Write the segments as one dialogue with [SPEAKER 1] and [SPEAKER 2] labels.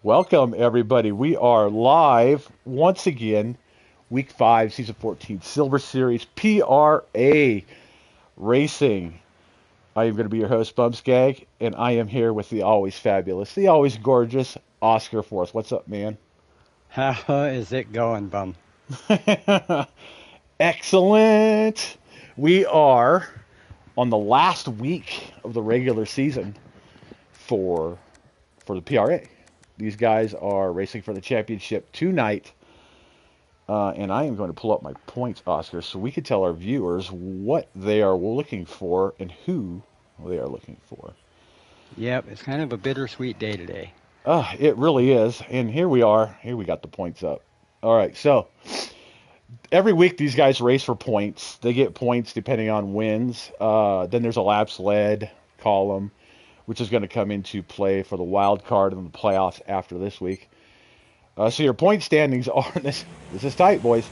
[SPEAKER 1] Welcome, everybody. We are live once again, Week 5, Season 14, Silver Series, PRA Racing. I am going to be your host, Bumskag, and I am here with the always fabulous, the always gorgeous Oscar Forth. What's up, man?
[SPEAKER 2] How is it going, Bum?
[SPEAKER 1] Excellent. We are on the last week of the regular season for the PRA. These guys are racing for the championship tonight. And I am going to pull up my points, Oscar, so we can tell our viewers what they are looking for and who they are looking for.
[SPEAKER 2] Yep, it's kind of a bittersweet day today.
[SPEAKER 1] It really is. And here we are. Here we got the points up. All right, so every week these guys race for points. They get points depending on wins. Then there's a laps led column, which is going to come into play for the wild card and the playoffs after this week. So your point standings are, this is tight, boys.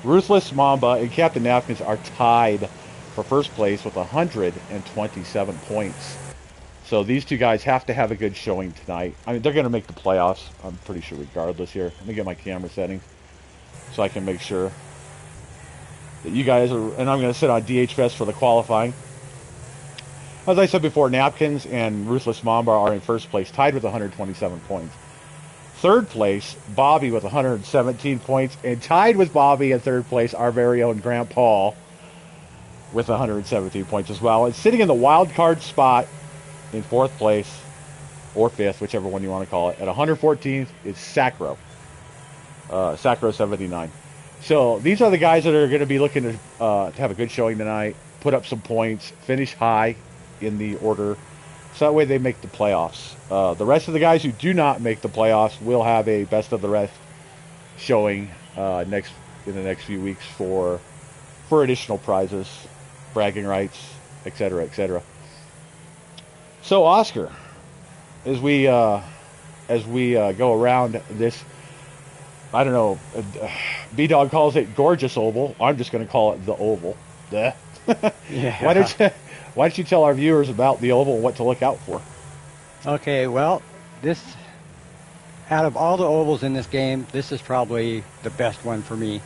[SPEAKER 1] Ruthless Mamba and Captain Napkins are tied for first place with 127 points. So these two guys have to have a good showing tonight. I mean, they're going to make the playoffs, I'm pretty sure, regardless here. Let me get my camera settings so I can make sure that you guys are, and I'm going to sit on DHFest for the qualifying. As I said before, Napkins and Ruthless Mamba are in first place, tied with 127 points. Third place, Bobby with 117 points, and tied with Bobby in third place, our very own Grant Paul with 117 points as well. And sitting in the wild card spot in fourth place, or fifth, whichever one you want to call it, at 114th is Sacro. Sacro 79. So these are the guys that are going to be looking to have a good showing tonight, put up some points, finish high in the order, so that way they make the playoffs. The rest of the guys who do not make the playoffs will have a best of the rest showing in the next few weeks for additional prizes, bragging rights, etc., etc. So Oscar, as we go around this, I don't know, B-Dog calls it gorgeous oval. I'm just going to call it the oval. Yeah. Why don't you tell our viewers about the oval and what to look out for?
[SPEAKER 2] Okay, well, out of all the ovals in this game, this is probably the best one for me.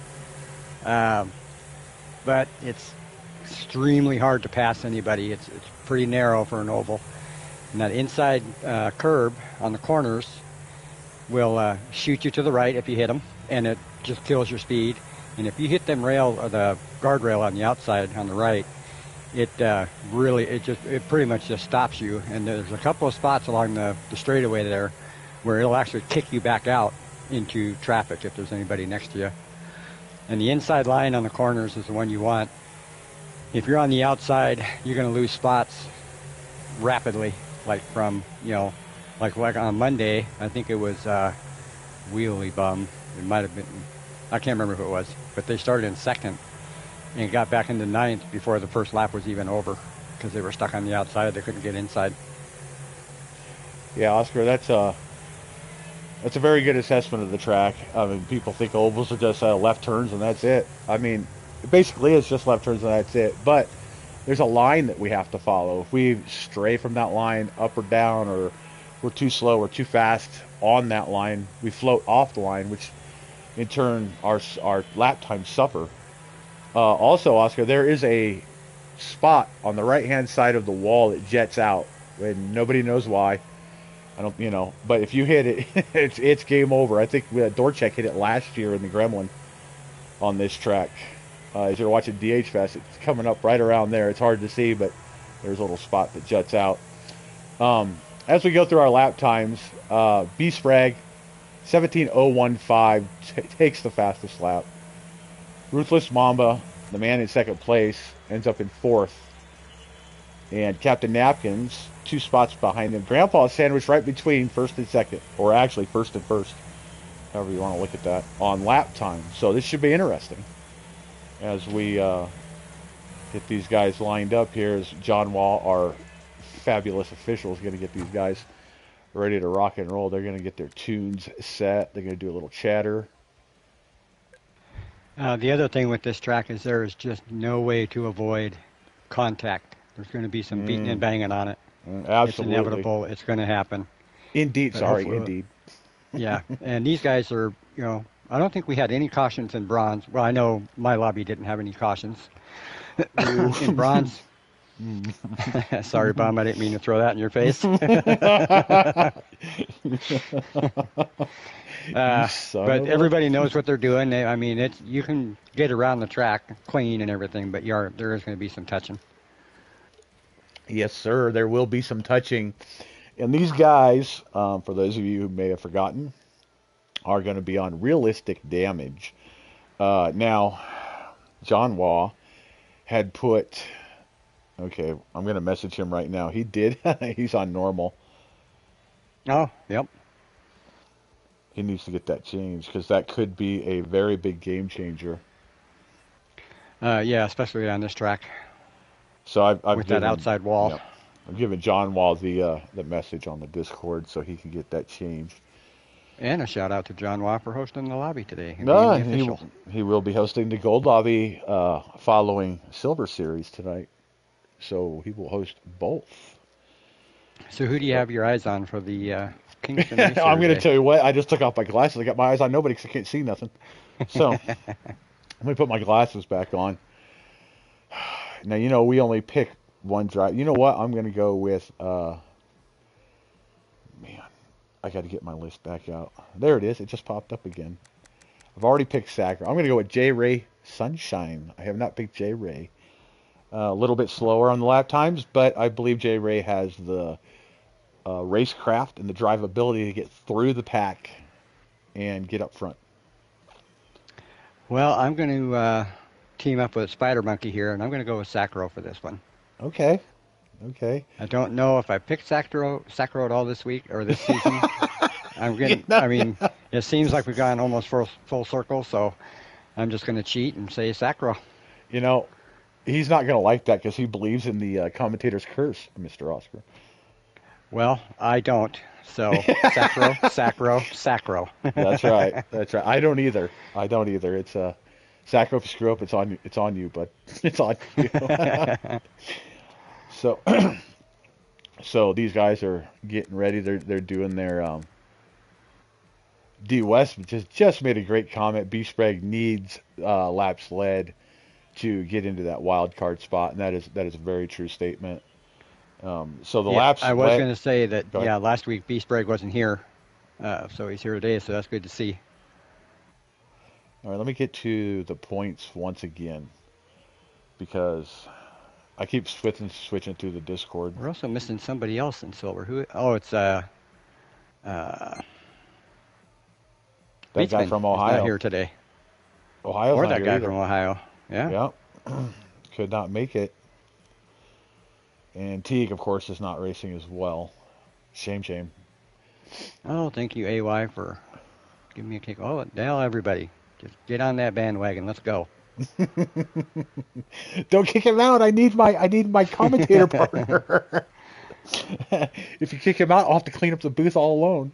[SPEAKER 2] But it's extremely hard to pass anybody. It's pretty narrow for an oval. And that inside curb on the corners will shoot you to the right if you hit them, and it just kills your speed. And if you hit them the guardrail on the outside on the right, it pretty much just stops you. And there's a couple of spots along the straightaway there where it'll actually kick you back out into traffic if there's anybody next to you. And the inside line on the corners is the one you want. If you're on the outside, you're going to lose spots rapidly, like from, like on Monday, I think it was Wheelie Bum. It might have been, I can't remember who it was, but they started in second and got back into ninth before the first lap was even over because they were stuck on the outside. They couldn't get inside.
[SPEAKER 1] Yeah, Oscar, that's a very good assessment of the track. I mean, people think ovals are just left turns and that's it. I mean, it basically is just left turns and that's it. But there's a line that we have to follow. If we stray from that line up or down, or we're too slow or too fast on that line, we float off the line, which in turn our lap times suffer. Also, Oscar, there is a spot on the right-hand side of the wall that jets out, and nobody knows why. But if you hit it, it's game over. I think Dorchek hit it last year in the Gremlin on this track. As you're watching DHFest, it's coming up right around there. It's hard to see, but there's a little spot that juts out. As we go through our lap times, Beast Frag, 17.015 takes the fastest lap. Ruthless Mamba, the man in second place, ends up in fourth. And Captain Napkins, 2 spots behind him. Grandpa is sandwiched right between first and second, or actually first and first, however you want to look at that, on lap time. So this should be interesting as we get these guys lined up here. As John Wall, our fabulous official, is going to get these guys ready to rock and roll. They're going to get their tunes set. They're going to do a little chatter.
[SPEAKER 2] The other thing with this track is there is just no way to avoid contact. There's going to be some beating and banging on it.
[SPEAKER 1] Absolutely.
[SPEAKER 2] It's inevitable. It's going to happen.
[SPEAKER 1] Indeed.
[SPEAKER 2] But
[SPEAKER 1] Sorry, indeed.
[SPEAKER 2] Yeah, and these guys are, I don't think we had any cautions in bronze. Well, I know my lobby didn't have any cautions
[SPEAKER 1] Ooh.
[SPEAKER 2] in bronze. Sorry, Bum, I didn't mean to throw that in your face.
[SPEAKER 1] You son
[SPEAKER 2] But
[SPEAKER 1] of a.
[SPEAKER 2] everybody knows what they're doing. I mean, you can get around the track clean and everything, but there is going to be some touching.
[SPEAKER 1] Yes, sir. There will be some touching. And these guys, for those of you who may have forgotten, are going to be on realistic damage. Now, John Waugh had put. Okay, I'm going to message him right now. He did. He's on normal.
[SPEAKER 2] Oh, yep.
[SPEAKER 1] He needs to get that changed because that could be a very big game changer.
[SPEAKER 2] Yeah, especially on this track
[SPEAKER 1] So I've
[SPEAKER 2] with that
[SPEAKER 1] given,
[SPEAKER 2] outside wall.
[SPEAKER 1] yep, I've given John Wall the message on the Discord so he can get that changed.
[SPEAKER 2] And a shout out to John Waugh for hosting the lobby today and being
[SPEAKER 1] No,
[SPEAKER 2] the official.
[SPEAKER 1] he will be hosting the Gold Lobby following Silver Series tonight, so he will host both.
[SPEAKER 2] So who do you
[SPEAKER 1] So
[SPEAKER 2] have your eyes on for the Kingston race here
[SPEAKER 1] I'm going to
[SPEAKER 2] today?
[SPEAKER 1] tell you what. I just took off my glasses. I got my eyes on nobody because I can't see nothing. So let me put my glasses back on. Now we only pick one drive. You know what? I'm going to go with. Man, I got to get my list back out. There it is. It just popped up again. I've already picked Sacra. I'm going to go with J. Ray Sunshine. I have not picked J. Ray. A little bit slower on the lap times, but I believe J. Ray has the racecraft and the drivability to get through the pack and get up front.
[SPEAKER 2] Well, I'm going to team up with Spider Monkey here, and I'm going to go with Sacro for this one.
[SPEAKER 1] Okay.
[SPEAKER 2] I don't know if I picked Sacro at all this week or this season. I mean, it seems like we've gone almost full circle, so I'm just going to cheat and say Sacro.
[SPEAKER 1] He's not going to like that because he believes in the commentator's curse, Mr. Oscar.
[SPEAKER 2] Well, I don't. So Sacro.
[SPEAKER 1] That's right. I don't either. It's Sacro. If you screw up, it's on you, but it's on you. So these guys are getting ready. They're doing their D West just made a great comment. B Sprague needs laps led to get into that wild card spot, and that is a very true statement. So the laps.
[SPEAKER 2] I was going to say that.
[SPEAKER 1] Go ahead.
[SPEAKER 2] Last week B Sprague wasn't here, so he's here today. So that's good to see.
[SPEAKER 1] All right, let me get to the points once again because I keep switching through the Discord.
[SPEAKER 2] We're also missing somebody else in silver. Who? Oh, it's that
[SPEAKER 1] guy from Ohio.
[SPEAKER 2] Not here today.
[SPEAKER 1] Ohio's
[SPEAKER 2] or
[SPEAKER 1] not
[SPEAKER 2] that
[SPEAKER 1] here
[SPEAKER 2] guy
[SPEAKER 1] either.
[SPEAKER 2] from Ohio. Yeah.
[SPEAKER 1] Yeah. Could not make it. And Teague, of course, is not racing as well. Shame.
[SPEAKER 2] Oh, thank you, AY, for giving me a kick. Oh, now everybody, just get on that bandwagon. Let's go.
[SPEAKER 1] Don't kick him out. I need my commentator partner. If you kick him out, I'll have to clean up the booth all alone.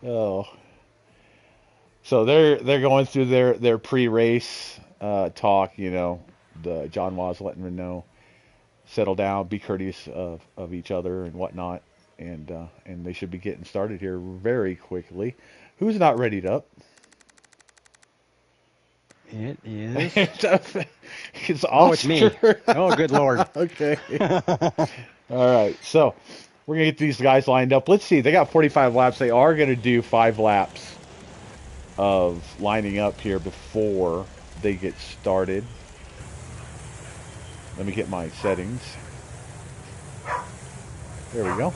[SPEAKER 1] Oh. So they're going through their pre-race talk. The John Waugh's letting them know, settle down, be courteous of each other and whatnot, and they should be getting started here very quickly. Who's not readied up?
[SPEAKER 2] It is.
[SPEAKER 1] It's Oscar.
[SPEAKER 2] Oh, it's me. Oh, good Lord.
[SPEAKER 1] Okay. All right. So we're going to get these guys lined up. Let's see. They got 45 laps. They are going to do 5 laps of lining up here before they get started. Let me get my settings. There we go.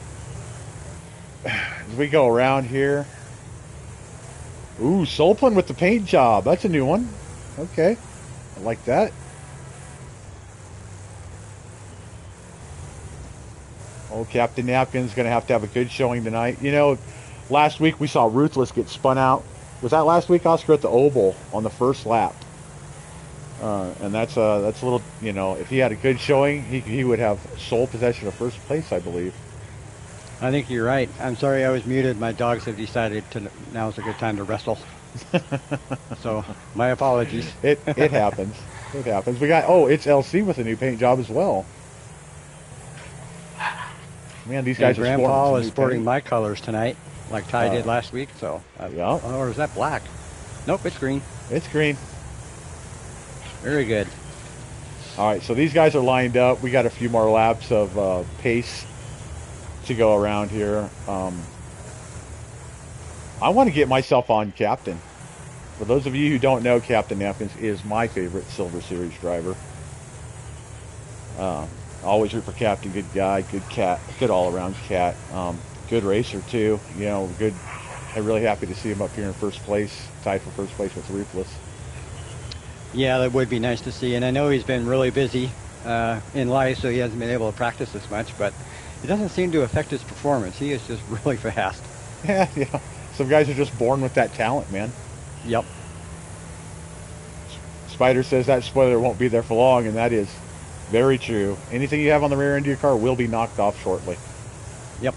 [SPEAKER 1] As we go around here. Ooh, Solplin with the paint job. That's a new one. Okay. I like that. Old Captain Napkin's going to have a good showing tonight. Last week we saw Ruthless get spun out. Was that last week, Oscar, at the Oval on the first lap? And that's a little, if he had a good showing, he would have sole possession of first place, I believe.
[SPEAKER 2] I think you're right. I'm sorry I was muted. My dogs have decided now's a good time to wrestle. So, my apologies.
[SPEAKER 1] It happens. It happens. We got, it's LC with a new paint job as well. Man, these guys are
[SPEAKER 2] Grandpa is
[SPEAKER 1] sporting
[SPEAKER 2] sporting my colors tonight. like Ty did last week. So,
[SPEAKER 1] Yeah.
[SPEAKER 2] or is that black? Nope, it's green.
[SPEAKER 1] It's green.
[SPEAKER 2] Very good.
[SPEAKER 1] All right, so these guys are lined up. We got a few more laps of pace to go around here. I want to get myself on Captain. For those of you who don't know, Captain Napkins is my favorite Silver Series driver. Always root for Captain. Good guy, good cat, good all-around cat. Good racer too. You know, good. I'm really happy to see him up here in first place, tied for first place with Ruthless.
[SPEAKER 2] Yeah, that would be nice to see. And I know he's been really busy in life, so he hasn't been able to practice as much, but it doesn't seem to affect his performance. He is just really fast.
[SPEAKER 1] Yeah, yeah. Some guys are just born with that talent, man.
[SPEAKER 2] Yep.
[SPEAKER 1] Spider says that spoiler won't be there for long, and that is very true. Anything you have on the rear end of your car will be knocked off shortly.
[SPEAKER 2] Yep.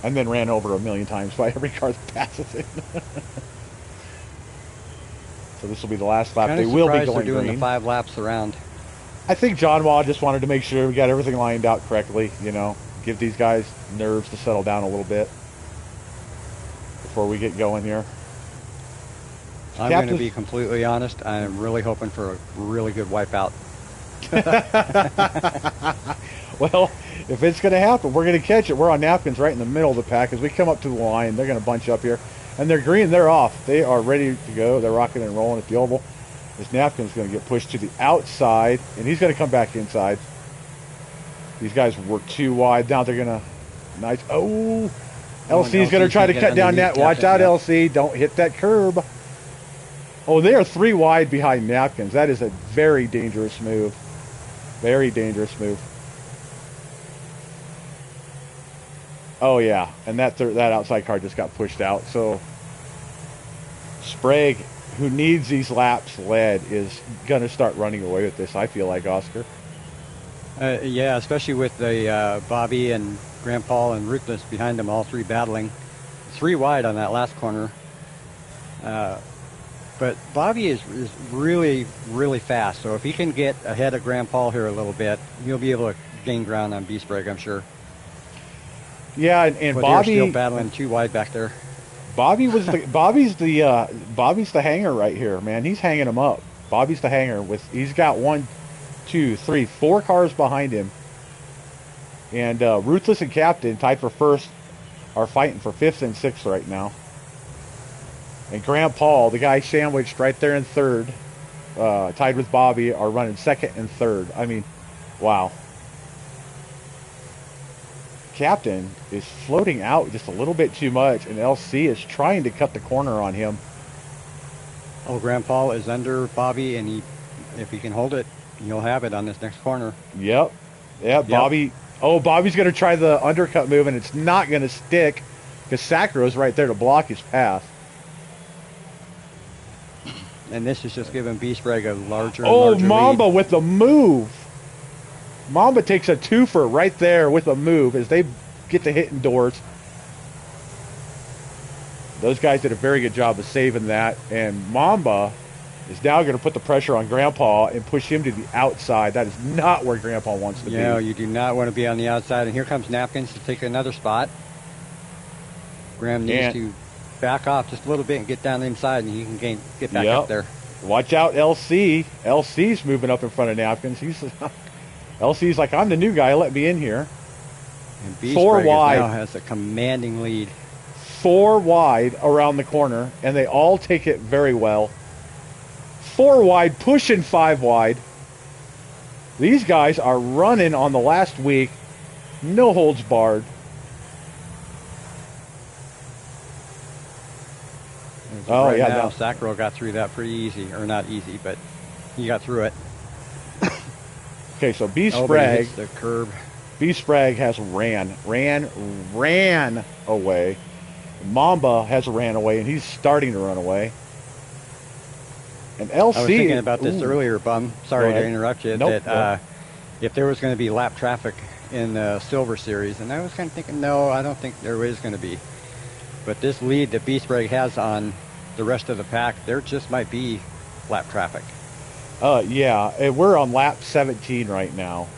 [SPEAKER 1] And then ran over a million times by every car that passes it. So this will be the last lap. They will be going
[SPEAKER 2] they're doing
[SPEAKER 1] green.
[SPEAKER 2] the 5 laps around.
[SPEAKER 1] I think John Waugh just wanted to make sure we got everything lined out correctly, you know, give these guys nerves to settle down a little bit before we get going here.
[SPEAKER 2] I'm going to be completely honest. I'm really hoping for a really good wipeout.
[SPEAKER 1] Well, if it's going to happen, we're going to catch it. We're on Napkins right in the middle of the pack. As we come up to the line, they're going to bunch up here. And they're green. They're off. They are ready to go. They're rocking and rolling at the oval. This Napkin's going to get pushed to the outside, and he's going to come back inside. These guys were too wide. Now they're going to... Nice. Oh! LC's going to try to cut down that. Watch out, LC. Don't hit that curb. Oh, they are 3 wide behind Napkins. That is a very dangerous move. Very dangerous move. Oh, yeah. And that outside car just got pushed out. So, Sprague, who needs these laps led, is going to start running away with this, I feel like, Oscar.
[SPEAKER 2] Yeah, especially with the Bobby and Grandpa and Ruthless behind them, all 3 battling. 3 wide on that last corner. But Bobby is really, really fast. So if he can get ahead of Grandpa here a little bit, he'll be able to gain ground on B-Sprague, I'm sure.
[SPEAKER 1] Yeah, and
[SPEAKER 2] but
[SPEAKER 1] Bobby
[SPEAKER 2] they're still battling 2 wide back there.
[SPEAKER 1] Bobby's the hanger right here, man. He's hanging him up. Bobby's the hanger he's got 1, 2, 3, 4 cars behind him. And Ruthless and Captain, tied for first, are fighting for 5th and 6th right now. And Grant Paul, the guy sandwiched right there in 3rd, tied with Bobby, are running 2nd and 3rd. I mean, wow. Captain is floating out just a little bit too much, and LC is trying to cut the corner on him.
[SPEAKER 2] Oh, Grandpa is under Bobby, and if he can hold it, he'll have it on this next corner.
[SPEAKER 1] Yep. Bobby. Oh, Bobby's going to try the undercut move, and it's not going to stick because Sacro's right there to block his path.
[SPEAKER 2] And this is just giving B-Sprague a larger
[SPEAKER 1] Mamba
[SPEAKER 2] lead.
[SPEAKER 1] with the move. Mamba takes a twofer right there with a move as they get to hitting doors. Those guys did a very good job of saving that, and Mamba is now going to put the pressure on Grandpa and push him to the outside. That is not where Grandpa wants to be.
[SPEAKER 2] Yeah, you do not want to be on the outside, and here comes Napkins to take another spot. Graham needs to back off just a little bit and get down inside, and he can get back up there.
[SPEAKER 1] Watch out, LC. LC's moving up in front of Napkins. LC's like, I'm the new guy. Let me in here.
[SPEAKER 2] And B-Sprague now has a commanding lead.
[SPEAKER 1] 4 wide around the corner, and they all take it very well. 4 wide, pushing 5 wide. These guys are running on the last week. No holds barred.
[SPEAKER 2] Now Sacro got through that pretty easy, or not easy, but he got through it.
[SPEAKER 1] Okay, so B-Sprague,
[SPEAKER 2] the curb.
[SPEAKER 1] B-Sprague has ran away. Mamba has ran away, and he's starting to run away. And LC... I was
[SPEAKER 2] thinking about this earlier, Bum. Sorry to interrupt you.
[SPEAKER 1] Nope,
[SPEAKER 2] if there was going to be lap traffic in the Silver Series, and I was kind of thinking, no, I don't think there is going to be. But this lead that B-Sprague has on the rest of the pack, there just might be lap traffic.
[SPEAKER 1] Yeah, we're on lap 17 right now.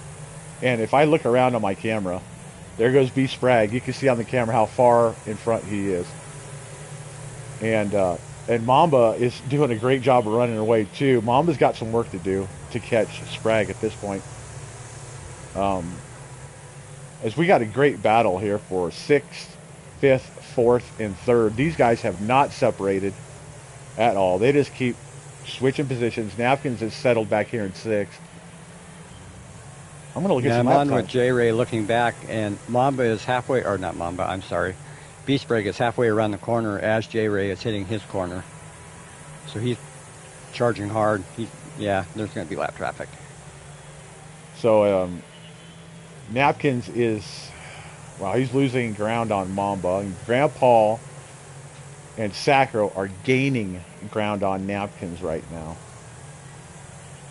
[SPEAKER 1] And if I look around on my camera, There goes B Spragg. You can see on the camera how far in front he is. And Mamba is doing a great job of running away too. Mamba's got some work to do to catch Spragg at this point. As we got a great battle here for 6th, 5th, 4th, and 3rd. These guys have not separated at all. They just keep switching positions. Napkins is settled back here in 6th. I'm going to look at some
[SPEAKER 2] I'm on
[SPEAKER 1] lap
[SPEAKER 2] with
[SPEAKER 1] time.
[SPEAKER 2] J-Ray looking back, and Mamba is halfway, or not Mamba, I'm sorry. B Spragg is halfway around the corner as J-Ray is hitting his corner. So he's charging hard. Yeah, there's going to be lap traffic.
[SPEAKER 1] So Napkins is, well, he's losing ground on Mamba. And Grandpa and Sacro are gaining ground on Napkins right now.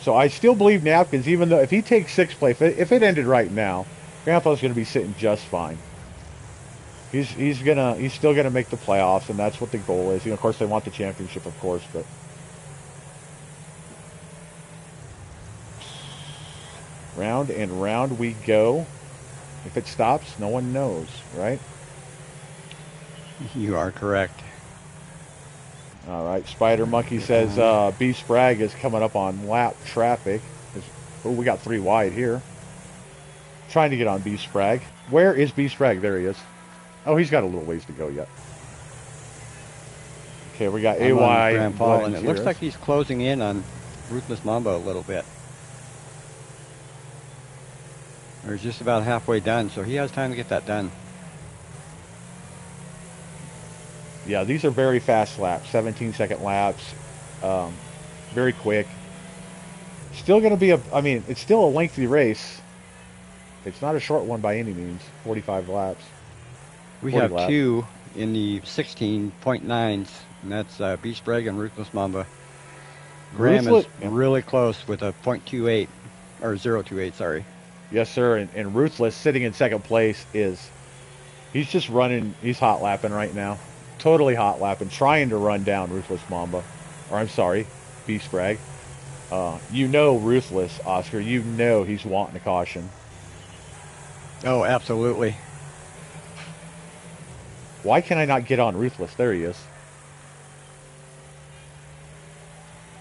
[SPEAKER 1] So I still believe Napkins, even though if he takes 6th place, if it ended right now, Grandpa's going to be sitting just fine. He's still gonna make the playoffs, and that's what the goal is. Of course, they want the championship, of course, but round and round we go. If it stops, no one knows, right?
[SPEAKER 2] You are correct.
[SPEAKER 1] All right, Spider Monkey says B Spragg is coming up on lap traffic. Oh, we got 3 wide here. Trying to get on B Spragg. Where is B Spragg? There he is. Oh, he's got a little ways to go yet. Okay, we got AY.
[SPEAKER 2] Grandpa, and it looks like he's closing in on Ruthless Mamba a little bit. Or he's just about halfway done, so he has time to get that done.
[SPEAKER 1] Yeah, these are very fast laps, 17-second laps, very quick. Still going to be it's still a lengthy race. It's not a short one by any means, 45 laps.
[SPEAKER 2] We have laps. 2 in the 16.9s, and that's B Spragg and Ruthless Mamba. Graham is really close with a .28, or 0.28, sorry.
[SPEAKER 1] Yes, sir, and Ruthless sitting in 2nd place he's just running, he's hot lapping right now. Totally hot lapping, trying to run down Ruthless Mamba. Or I'm sorry, B Spragg. Ruthless, Oscar. He's wanting a caution.
[SPEAKER 2] Oh, absolutely.
[SPEAKER 1] Why can I not get on Ruthless? There he is.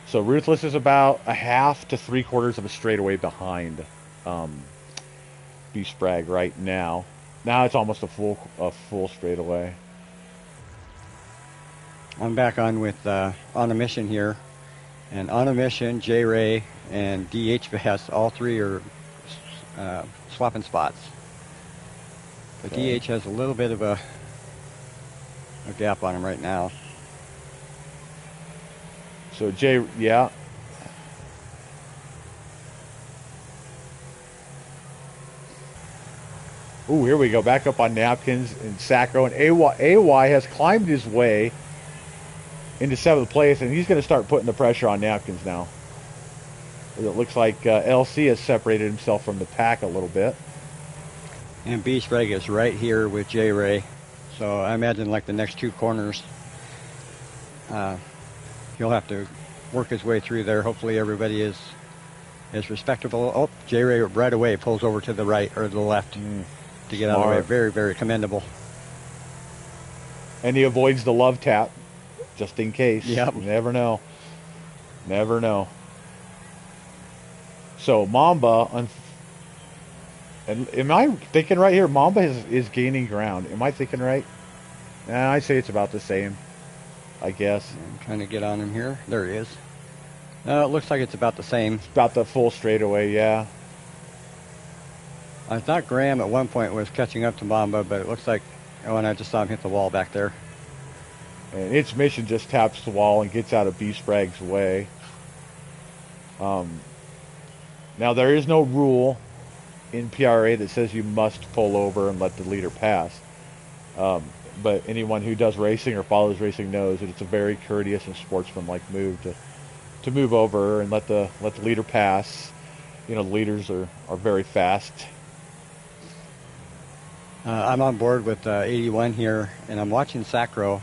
[SPEAKER 1] So Ruthless is about a half to 3/4 of a straightaway behind B Spragg right now. Now it's almost a full straightaway.
[SPEAKER 2] I'm back on with On a Mission here, and On a Mission, J-Ray, and DH Vest, all 3 are swapping spots. But okay. DH has a little bit of a gap on him right now.
[SPEAKER 1] So yeah. Ooh, here we go. Back up on Napkins and Sacro, and AY has climbed his way into 7th place, and he's going to start putting the pressure on Napkins now. It looks like LC has separated himself from the pack a little bit.
[SPEAKER 2] And B Spragg is right here with J-Ray. So I imagine like the next 2 corners, he'll have to work his way through there. Hopefully everybody is respectable. Oh, J-Ray right away pulls over to the right or the left to get out of the way. Very, very commendable.
[SPEAKER 1] And he avoids the love tap, just in case.
[SPEAKER 2] Yep.
[SPEAKER 1] You never know. Never know. So Mamba, and am I thinking right here? Mamba is gaining ground. Am I thinking right? I say it's about the same, I guess.
[SPEAKER 2] I'm trying to get on him here. There he is. No, it looks like it's about the same.
[SPEAKER 1] It's about the full straightaway, yeah.
[SPEAKER 2] I thought Graham at one point was catching up to Mamba, but it looks like, and I just saw him hit the wall back there.
[SPEAKER 1] And its mission just taps the wall and gets out of B Spragg's way. Now, there is no rule in PRA that says you must pull over and let the leader pass. But anyone who does racing or follows racing knows that it's a very courteous and sportsmanlike move to move over and let the leader pass. The leaders are very fast.
[SPEAKER 2] I'm on board with 81 here, and I'm watching Sacro.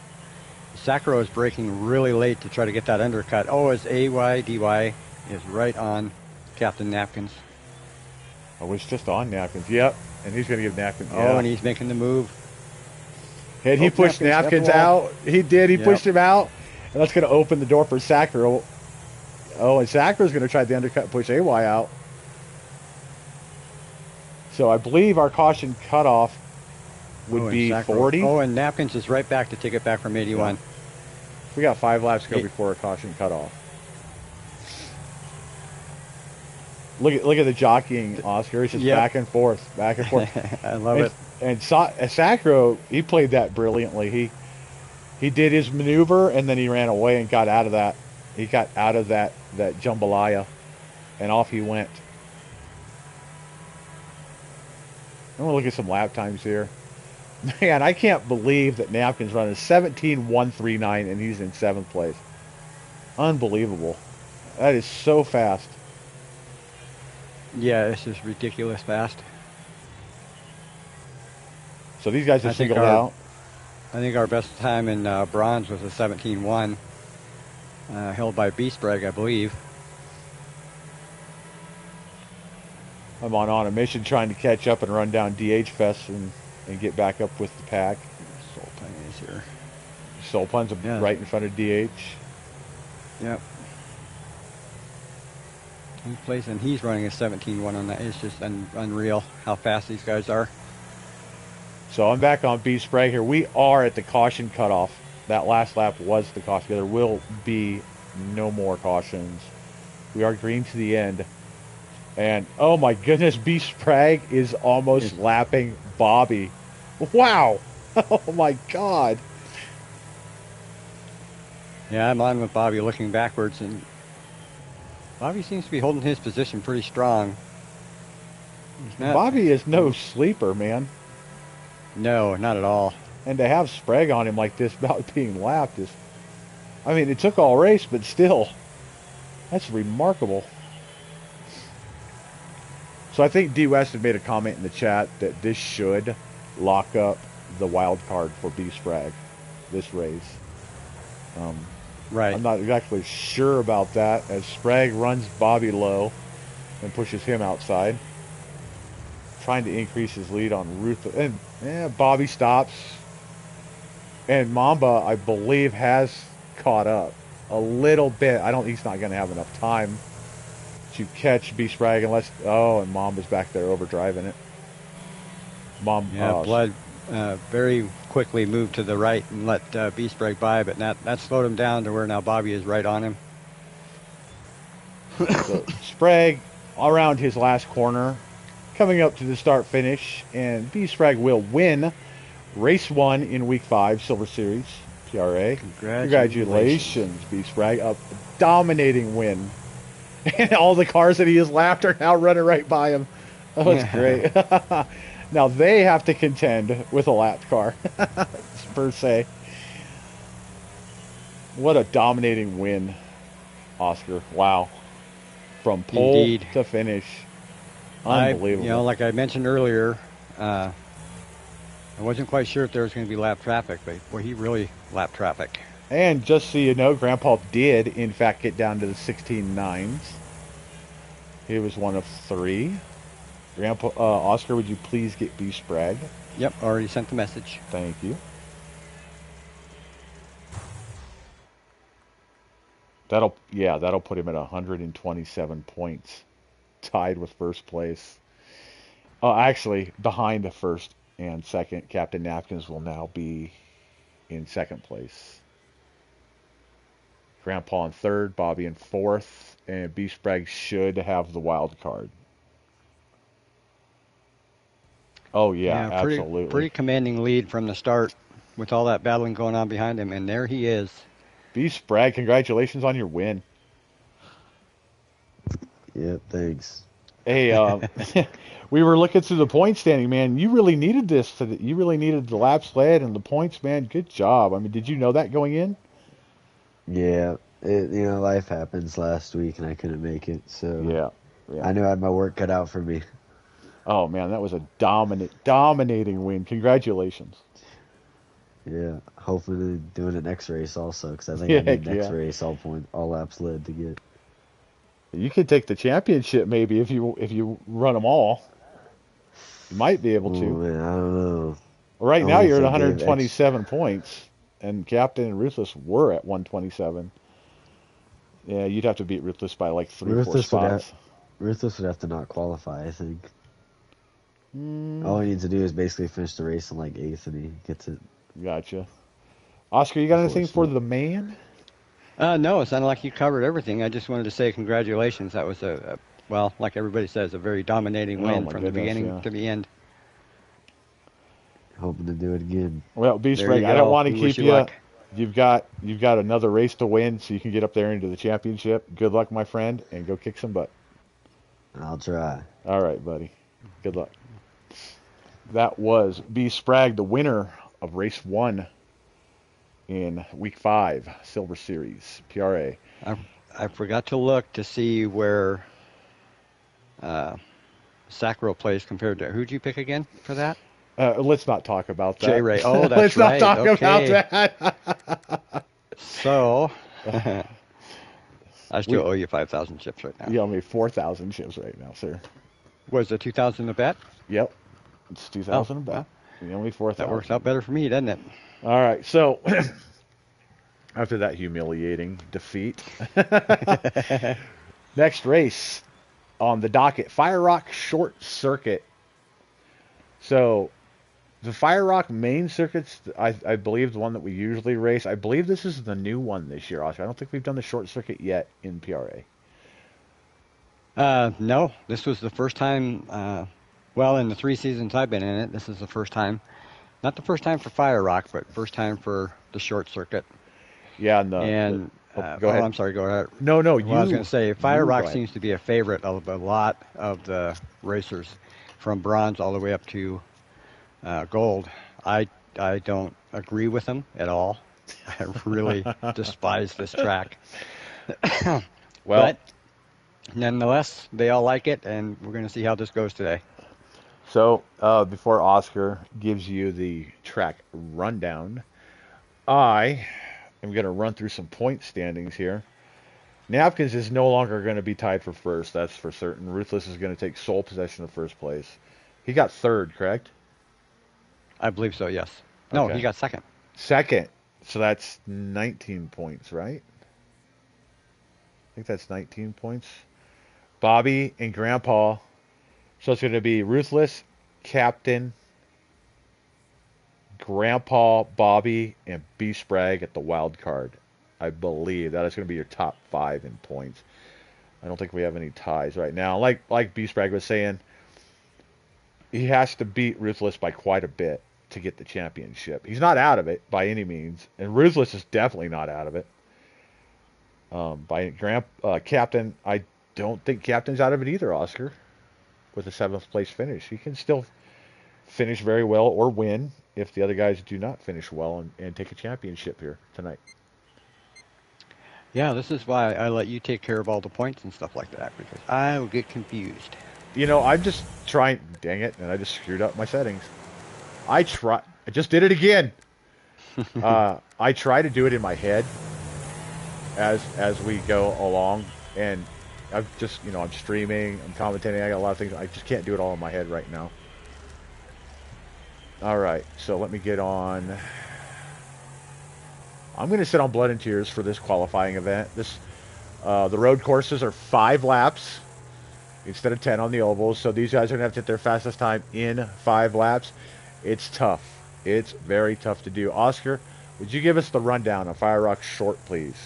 [SPEAKER 2] Sacro is braking really late to try to get that undercut. Oh, as AYDY is right on Captain Napkins.
[SPEAKER 1] I was just on Napkins, yep. And he's going to give Napkins.
[SPEAKER 2] Oh,
[SPEAKER 1] Yeah.
[SPEAKER 2] and he's making the move.
[SPEAKER 1] And he pushed Napkins out. He did. He pushed him out. And that's going to open the door for Sacro. Oh, and Sacro's going to try the undercut and push AY out. So I believe our caution cutoff would be 40.
[SPEAKER 2] Oh, and Napkins is right back to take it back from 81.
[SPEAKER 1] Yeah. We got 5 laps to go before a caution cutoff. Look at the jockeying, Oscar. It's just back and forth, back and forth.
[SPEAKER 2] I love it.
[SPEAKER 1] And Sacro, he played that brilliantly. He did his maneuver, and then he ran away and got out of that. He got out of that jambalaya, and off he went. I'm going to look at some lap times here. Man, I can't believe that Napkins running 17.139, and he's in 7th place. Unbelievable. That is so fast.
[SPEAKER 2] Yeah, this is ridiculous fast.
[SPEAKER 1] So these guys are singled out.
[SPEAKER 2] I think our best time in bronze was a 17.1, held by Beastbrag, I believe.
[SPEAKER 1] I'm on a mission trying to catch up and run down DH Fest and get back up with the pack.
[SPEAKER 2] Soul Pun is here.
[SPEAKER 1] Soul Pun's right in front of DH.
[SPEAKER 2] Yep. He plays, and he's running a 17.1 on that. It's just unreal how fast these guys are.
[SPEAKER 1] So I'm back on Beastbrag here. We are at the caution cutoff. That last lap was the caution. There will be no more cautions. We are green to the end. And, oh my goodness, Beastbrag is almost lapping Bobby. Wow. Oh my God.
[SPEAKER 2] Yeah, I'm on with Bobby looking backwards, and Bobby seems to be holding his position pretty strong.
[SPEAKER 1] Bobby is no sleeper, man.
[SPEAKER 2] No, not at all.
[SPEAKER 1] And to have Sprague on him like this about being lapped is... I mean, it took all race, but still. That's remarkable. So I think D. West had made a comment in the chat that this should lock up the wild card for B-Sprag, this race.
[SPEAKER 2] Right.
[SPEAKER 1] I'm not exactly sure about that, as Sprague runs Bobby low and pushes him outside, trying to increase his lead on Ruth. And Bobby stops. And Mamba, I believe, has caught up a little bit. He's not going to have enough time to catch B-Sprag unless... Oh, and Mamba's back there overdriving it.
[SPEAKER 2] Blood very quickly moved to the right and let B-Sprag by, but that slowed him down to where now Bobby is right on him.
[SPEAKER 1] So Sprague around his last corner, coming up to the start-finish, and B-Sprag will win Race 1 in Week 5, Silver Series, PRA. Congratulations, B-Sprag. A dominating win. And all the cars that he has lapped are now running right by him. Oh, that's great. Now they have to contend with a lapped car, per se. What a dominating win, Oscar. Wow. From pole to finish. Unbelievable.
[SPEAKER 2] Like I mentioned earlier, I wasn't quite sure if there was going to be lap traffic, but boy, he really lapped traffic.
[SPEAKER 1] And just so you know, Grandpa did, in fact, get down to the 16.9s. He was one of 3. Grandpa, Oscar, would you please get B-Sprag?
[SPEAKER 2] Yep, already sent the message.
[SPEAKER 1] Thank you. That'll put him at 127 points, tied with first place. Actually, behind the first and second. Captain Napkins will now be in second place. Grandpa in third, Bobby in fourth, and B-Sprag should have the wild card. Oh, yeah, absolutely.
[SPEAKER 2] Pretty commanding lead from the start with all that battling going on behind him, and there he is.
[SPEAKER 1] B-Sprag, congratulations on your win.
[SPEAKER 3] Yeah, thanks.
[SPEAKER 1] Hey, we were looking through the point standing, man. You really needed this. You really needed the lap sled and the points, man. Good job. I mean, did you know that going in?
[SPEAKER 3] Yeah, life happens last week, and I couldn't make it, so
[SPEAKER 1] yeah.
[SPEAKER 3] I knew I had my work cut out for me.
[SPEAKER 1] Oh, man, that was a dominating win. Congratulations.
[SPEAKER 3] Yeah, hopefully doing it next race also, because I think I need next race all laps led to get.
[SPEAKER 1] You could take the championship maybe if you run them all. You might be able
[SPEAKER 3] Oh,
[SPEAKER 1] to.
[SPEAKER 3] man, I don't know.
[SPEAKER 1] Right now
[SPEAKER 3] Only if
[SPEAKER 1] you're at
[SPEAKER 3] they gave
[SPEAKER 1] 127 points, and Captain and Ruthless were at 127. Yeah, you'd have to beat Ruthless by like 3-4
[SPEAKER 3] Ruthless would have
[SPEAKER 1] spots.
[SPEAKER 3] Ruthless would have to not qualify, I think.
[SPEAKER 1] Mm,
[SPEAKER 3] All he needs to do is basically finish the race in like 8th, and he gets it
[SPEAKER 1] gotcha. Oscar, you got
[SPEAKER 3] before
[SPEAKER 1] anything for
[SPEAKER 3] start.
[SPEAKER 1] the man?
[SPEAKER 2] No, it sounded like you covered everything. I just wanted to say congratulations. That was well, like everybody says, a very dominating
[SPEAKER 1] Oh
[SPEAKER 2] win
[SPEAKER 1] my
[SPEAKER 2] from the
[SPEAKER 1] goodness,
[SPEAKER 2] beginning
[SPEAKER 1] yeah.
[SPEAKER 2] to the end.
[SPEAKER 3] Hoping to do it again.
[SPEAKER 1] Well, Beast
[SPEAKER 2] There
[SPEAKER 1] Break,
[SPEAKER 2] you
[SPEAKER 1] I don't
[SPEAKER 2] go.
[SPEAKER 1] want to
[SPEAKER 2] We wish
[SPEAKER 1] keep
[SPEAKER 2] you
[SPEAKER 1] you.
[SPEAKER 2] luck.
[SPEAKER 1] You've got another race to win, so you can get up there into the championship. Good luck, my friend, and go kick some butt.
[SPEAKER 3] I'll try.
[SPEAKER 1] All right, buddy. Good luck. That was B. Sprague, the winner of race 1 in week 5, Silver Series, PRA.
[SPEAKER 2] I forgot to look to see where Sacro plays compared to who'd you pick again for that?
[SPEAKER 1] Let's not talk about
[SPEAKER 2] J
[SPEAKER 1] that.
[SPEAKER 2] Ray. Oh,
[SPEAKER 1] Let's
[SPEAKER 2] that's
[SPEAKER 1] not
[SPEAKER 2] right.
[SPEAKER 1] talk about
[SPEAKER 2] Okay.
[SPEAKER 1] that.
[SPEAKER 2] So I still
[SPEAKER 1] We,
[SPEAKER 2] owe you 5,000 chips right now.
[SPEAKER 1] you owe me 4,000 chips right now, sir.
[SPEAKER 2] Was it 2,000 a bet?
[SPEAKER 1] Yep. It's
[SPEAKER 2] Oh,
[SPEAKER 1] 2,000 a bet.
[SPEAKER 2] well,
[SPEAKER 1] You owe me
[SPEAKER 2] that works
[SPEAKER 1] 4,000.
[SPEAKER 2] out better for me, doesn't it?
[SPEAKER 1] All right. So after that humiliating defeat, next race on the docket, Fire Rock Short Circuit. So the Fire Rock main circuits, I believe the one that we usually race. I believe this is the new one this year, Oscar. I don't think we've done the short circuit yet in PRA.
[SPEAKER 2] No, this was the first time. Well, in the 3 seasons I've been in it, this is the first time. Not the first time for Fire Rock, but first time for the short circuit.
[SPEAKER 1] Yeah, and
[SPEAKER 2] And
[SPEAKER 1] go ahead.
[SPEAKER 2] I'm sorry, go ahead.
[SPEAKER 1] No,
[SPEAKER 2] Well, I was going to say, Fire
[SPEAKER 1] go
[SPEAKER 2] Rock
[SPEAKER 1] ahead.
[SPEAKER 2] seems to be a favorite of a lot of the racers, from bronze all the way up to gold. I don't agree with them at all. I really despise this track.
[SPEAKER 1] Well,
[SPEAKER 2] But nonetheless, they all like it, and we're going to see how this goes today.
[SPEAKER 1] so before Oscar gives you the track rundown, I am going to run through some point standings here. Napkins is no longer going to be tied for first, that's for certain. Ruthless is going to take sole possession of first place. He got third, correct?
[SPEAKER 2] I believe so, yes. No,
[SPEAKER 1] Okay.
[SPEAKER 2] he got second.
[SPEAKER 1] Second. So that's 19 points, right? I think that's 19 points. Bobby and Grandpa. So it's going to be Ruthless, Captain, Grandpa, Bobby, and B. Sprague at the wild card. I believe that is going to be your top 5 in points. I don't think we have any ties right now. Like B. Sprague was saying, he has to beat Ruthless by quite a bit to get the championship. He's not out of it by any means, and Ruthless is definitely not out of it. Captain, I don't think Captain's out of it either, Oscar, with a 7th place finish. He can still finish very well or win if the other guys do not finish well and take a championship here tonight.
[SPEAKER 2] Yeah, this is why I let you take care of all the points and stuff like that, because I will get confused.
[SPEAKER 1] You know, I'm just trying, dang it, and I just screwed up my settings. I just did it again. I try to do it in my head as we go along, and I'm just, I'm streaming, I'm commentating, I got a lot of things, I just can't do it all in my head right now. All right, so let me get on. I'm going to sit on Blood and Tears for this qualifying event. The road courses are 5 laps instead of 10 on the ovals, so these guys are going to have to hit their fastest time in 5 laps. It's tough. It's very tough to do. Oscar, would you give us the rundown of Fire Rock Short, please?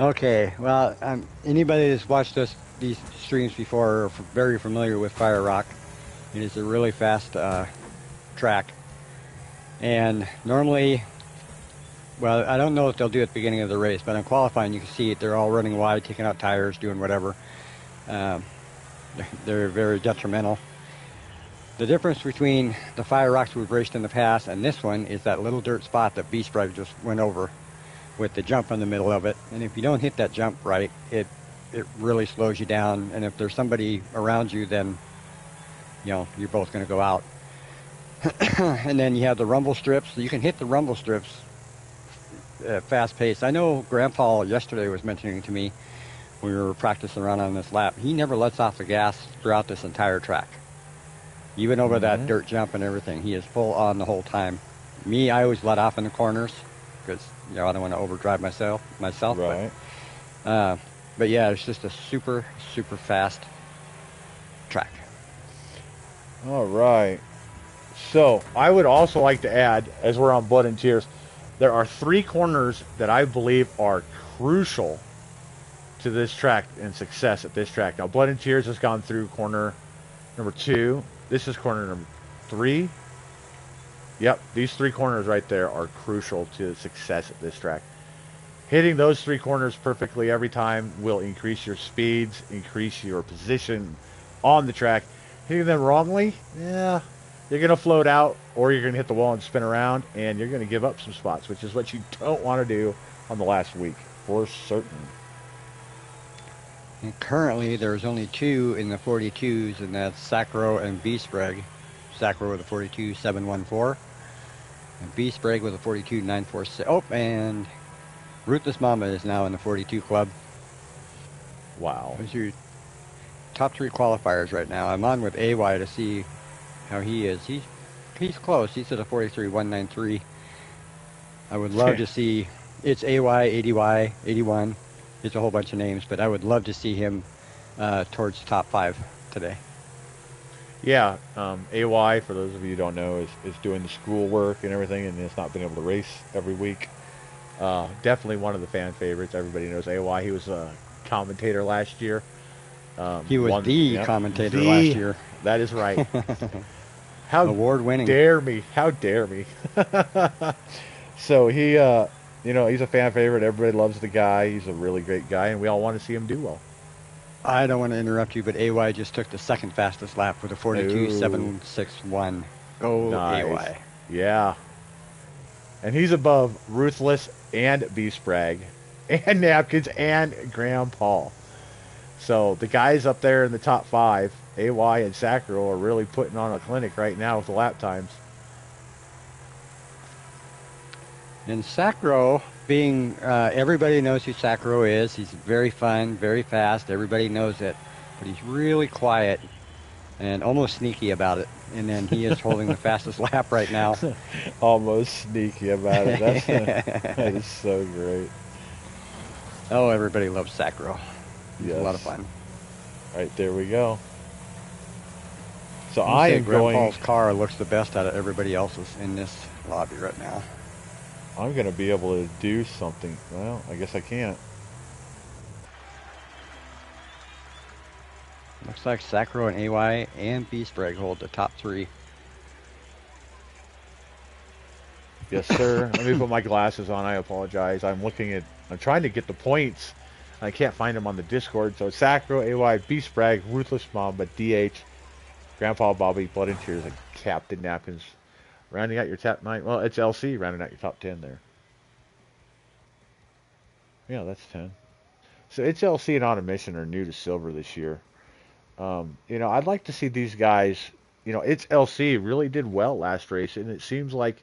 [SPEAKER 2] Okay, well, anybody that's watched these streams before are very familiar with Fire Rock. It is a really fast track. And normally, well, I don't know if they'll do it at the beginning of the race, but in qualifying you can see it. They're all running wide, taking out tires, doing whatever. They're very detrimental. The difference between the Fire Rocks we've raced in the past and this one is that little dirt spot that Beast Break just went over with the jump in the middle of it. And if you don't hit that jump right, it really slows you down. And if there's somebody around you, then, you're both going to go out. And then you have the rumble strips. You can hit the rumble strips at fast pace. I know Grandpa yesterday was mentioning to me when we were practicing around on this lap, he never lets off the gas throughout this entire track. Even over that dirt jump and everything, he is full on the whole time. Me, I always let off in the corners because I don't want to overdrive myself.
[SPEAKER 1] Right.
[SPEAKER 2] But yeah, it's just a super fast track.
[SPEAKER 1] All right. So I would also like to add, as we're on Blood and Tears, there are 3 corners that I believe are crucial to this track and success at this track. Now, Blood and Tears has gone through corner number 2. This is corner number 3. Yep, these 3 corners right there are crucial to success at this track. Hitting those 3 corners perfectly every time will increase your speeds, increase your position on the track. Hitting them wrongly, yeah, you're going to float out, or you're going to hit the wall and spin around, and you're going to give up some spots, which is what you don't want to do on the last week, for certain.
[SPEAKER 2] And currently, there's only 2 in the 42s, and that's Sacro and B-Sprague. Sacro with a 42.714, and B-Sprague with a 42.946. Oh, and Ruthless Mama is now in the 42 club.
[SPEAKER 1] Wow.
[SPEAKER 2] Those are your top 3 qualifiers right now. I'm on with AY to see how he is. He's close. He's at a 43.193. I would love to see, it's AY, 80Y, 81. It's a whole bunch of names, but I would love to see him towards top 5 today.
[SPEAKER 1] Yeah, AY, for those of you who don't know, is doing the school work and everything, and has not been able to race every week. Definitely one of the fan favorites. Everybody knows AY. He was a commentator last year.
[SPEAKER 2] He was the commentator last year.
[SPEAKER 1] That is right. How
[SPEAKER 2] award-winning.
[SPEAKER 1] How dare me. So he, he's a fan favorite. Everybody loves the guy. He's a really great guy, and we all want to see him do well.
[SPEAKER 2] I don't want to interrupt you, but AY just took the second fastest lap with a 42.761. Go
[SPEAKER 1] nice.
[SPEAKER 2] AY.
[SPEAKER 1] Yeah. And he's above Ruthless and B-Sprague and Napkins and Graham Paul. So the guys up there in the top 5, AY and Sacro, are really putting on a clinic right now with the lap times.
[SPEAKER 2] And Sacro, being, everybody knows who Sacro is. He's very fun, very fast. Everybody knows it. But he's really quiet and almost sneaky about it. And then he is holding the fastest lap right now.
[SPEAKER 1] Almost sneaky about it. That is so great.
[SPEAKER 2] Oh, everybody loves Sacro. He's
[SPEAKER 1] yes.
[SPEAKER 2] a lot of fun.
[SPEAKER 1] All right, there we go. So
[SPEAKER 2] I am going... Paul's car looks the best out of everybody else's in this lobby right now.
[SPEAKER 1] I'm going to be able to do something. Well, I guess I can't.
[SPEAKER 2] Looks like Sacro and AY and B-Sprague hold the top 3.
[SPEAKER 1] Yes, sir. Let me put my glasses on. I apologize. I'm trying to get the points. I can't find them on the Discord. So Sacro, AY, B-Sprague, Ruthless Mamba, DH, Grandpa Bobby, Blood and Tears, and Captain Napkins. Rounding out your top 9. Well, it's LC rounding out your top 10 there. Yeah, that's 10. So it's LC and On a Mission are new to silver this year. I'd like to see these guys. It's LC really did well last race, and it seems like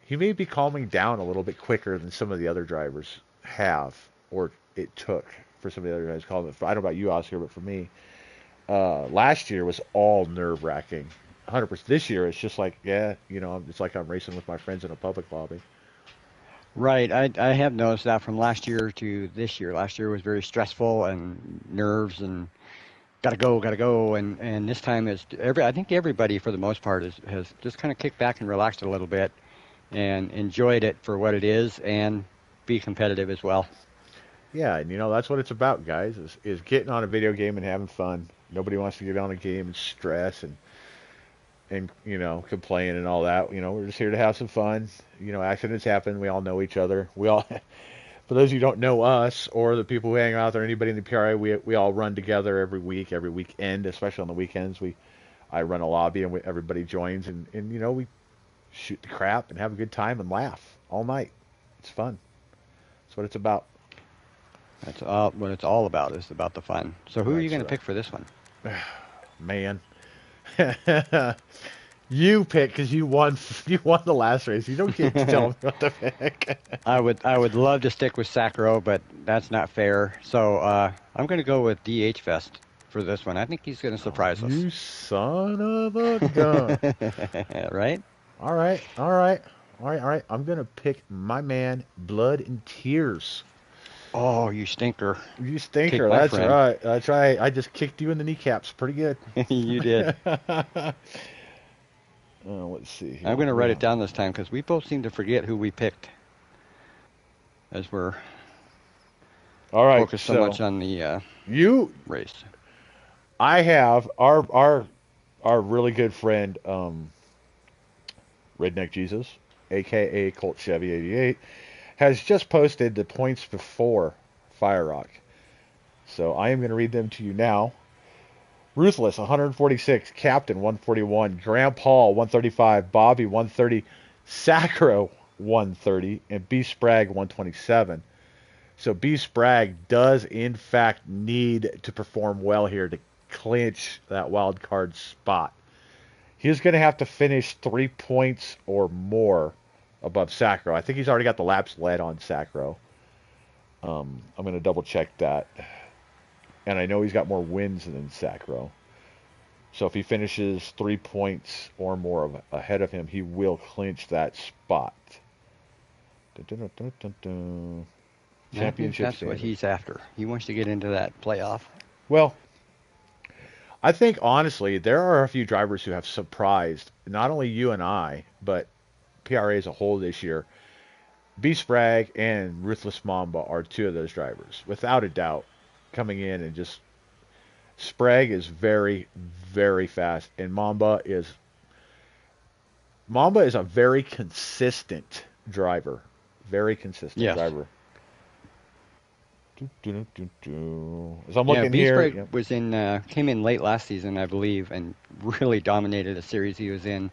[SPEAKER 1] he may be calming down a little bit quicker than some of the other drivers have, or it took for some of the other guys. I don't know about you, Oscar, but for me, last year was all nerve-wracking. 100%. This year, it's just like, it's like I'm racing with my friends in a public lobby.
[SPEAKER 2] Right. I have noticed that from last year to this year. Last year was very stressful and nerves and gotta go. And this time I think everybody for the most part has just kind of kicked back and relaxed a little bit and enjoyed it for what it is and be competitive as well.
[SPEAKER 1] Yeah, and that's what it's about, guys, is getting on a video game and having fun. Nobody wants to get on a game and stress and complain and all that. We're just here to have some fun. Accidents happen. We all know each other. We all, for those of you who don't know us or the people who hang out there, anybody in the PRA, we all run together every week, every weekend, especially on the weekends. I run a lobby and everybody joins and we shoot the crap and have a good time and laugh all night. It's fun. That's what it's about.
[SPEAKER 2] That's what it's all about. It's about the fun. So who are you going to pick for this one?
[SPEAKER 1] Man. You pick because you won the last race. You don't get to tell me what to pick.
[SPEAKER 2] I would love to stick with Sacro, but that's not fair. So I'm going to go with DH Fest for this one. I think he's going to surprise us.
[SPEAKER 1] You son of a gun.
[SPEAKER 2] Right?
[SPEAKER 1] All right, all right, all right, all right. I'm going to pick my man, Blood and Tears.
[SPEAKER 2] Oh, you stinker.
[SPEAKER 1] You stinker. That's friend. Right. That's right. I just kicked you in the kneecaps. Pretty good.
[SPEAKER 2] You did.
[SPEAKER 1] Let's see here.
[SPEAKER 2] I'm going to write it down this time because we both seem to forget who we picked as we're focused so much on the race.
[SPEAKER 1] I have our really good friend, Redneck Jesus, a.k.a. Colt Chevy 88, has just posted the points before Fire Rock. So I am going to read them to you now. Ruthless, 146. Captain, 141. Graham Paul, 135. Bobby, 130. Sacro, 130. And B. Spragg, 127. So B. Spragg does, in fact, need to perform well here to clinch that wild card spot. He's going to have to finish 3 points or more above Sacro. I think he's already got the laps led on Sacro. I'm going to double check that. And I know he's got more wins than Sacro. So if he finishes 3 points or more ahead of him, he will clinch that spot. Championship.
[SPEAKER 2] That's what he's after. He wants to get into that playoff.
[SPEAKER 1] Well, I think, honestly, there are a few drivers who have surprised not only you and I, but PRA as a whole this year. B. Spragg and Ruthless Mamba are two of those drivers, without a doubt, coming in and just... Spragg is very, very fast, and Mamba is a very consistent driver. Very consistent driver. As I'm looking here,
[SPEAKER 2] Spragg was came in late last season, I believe, and really dominated a series he was in,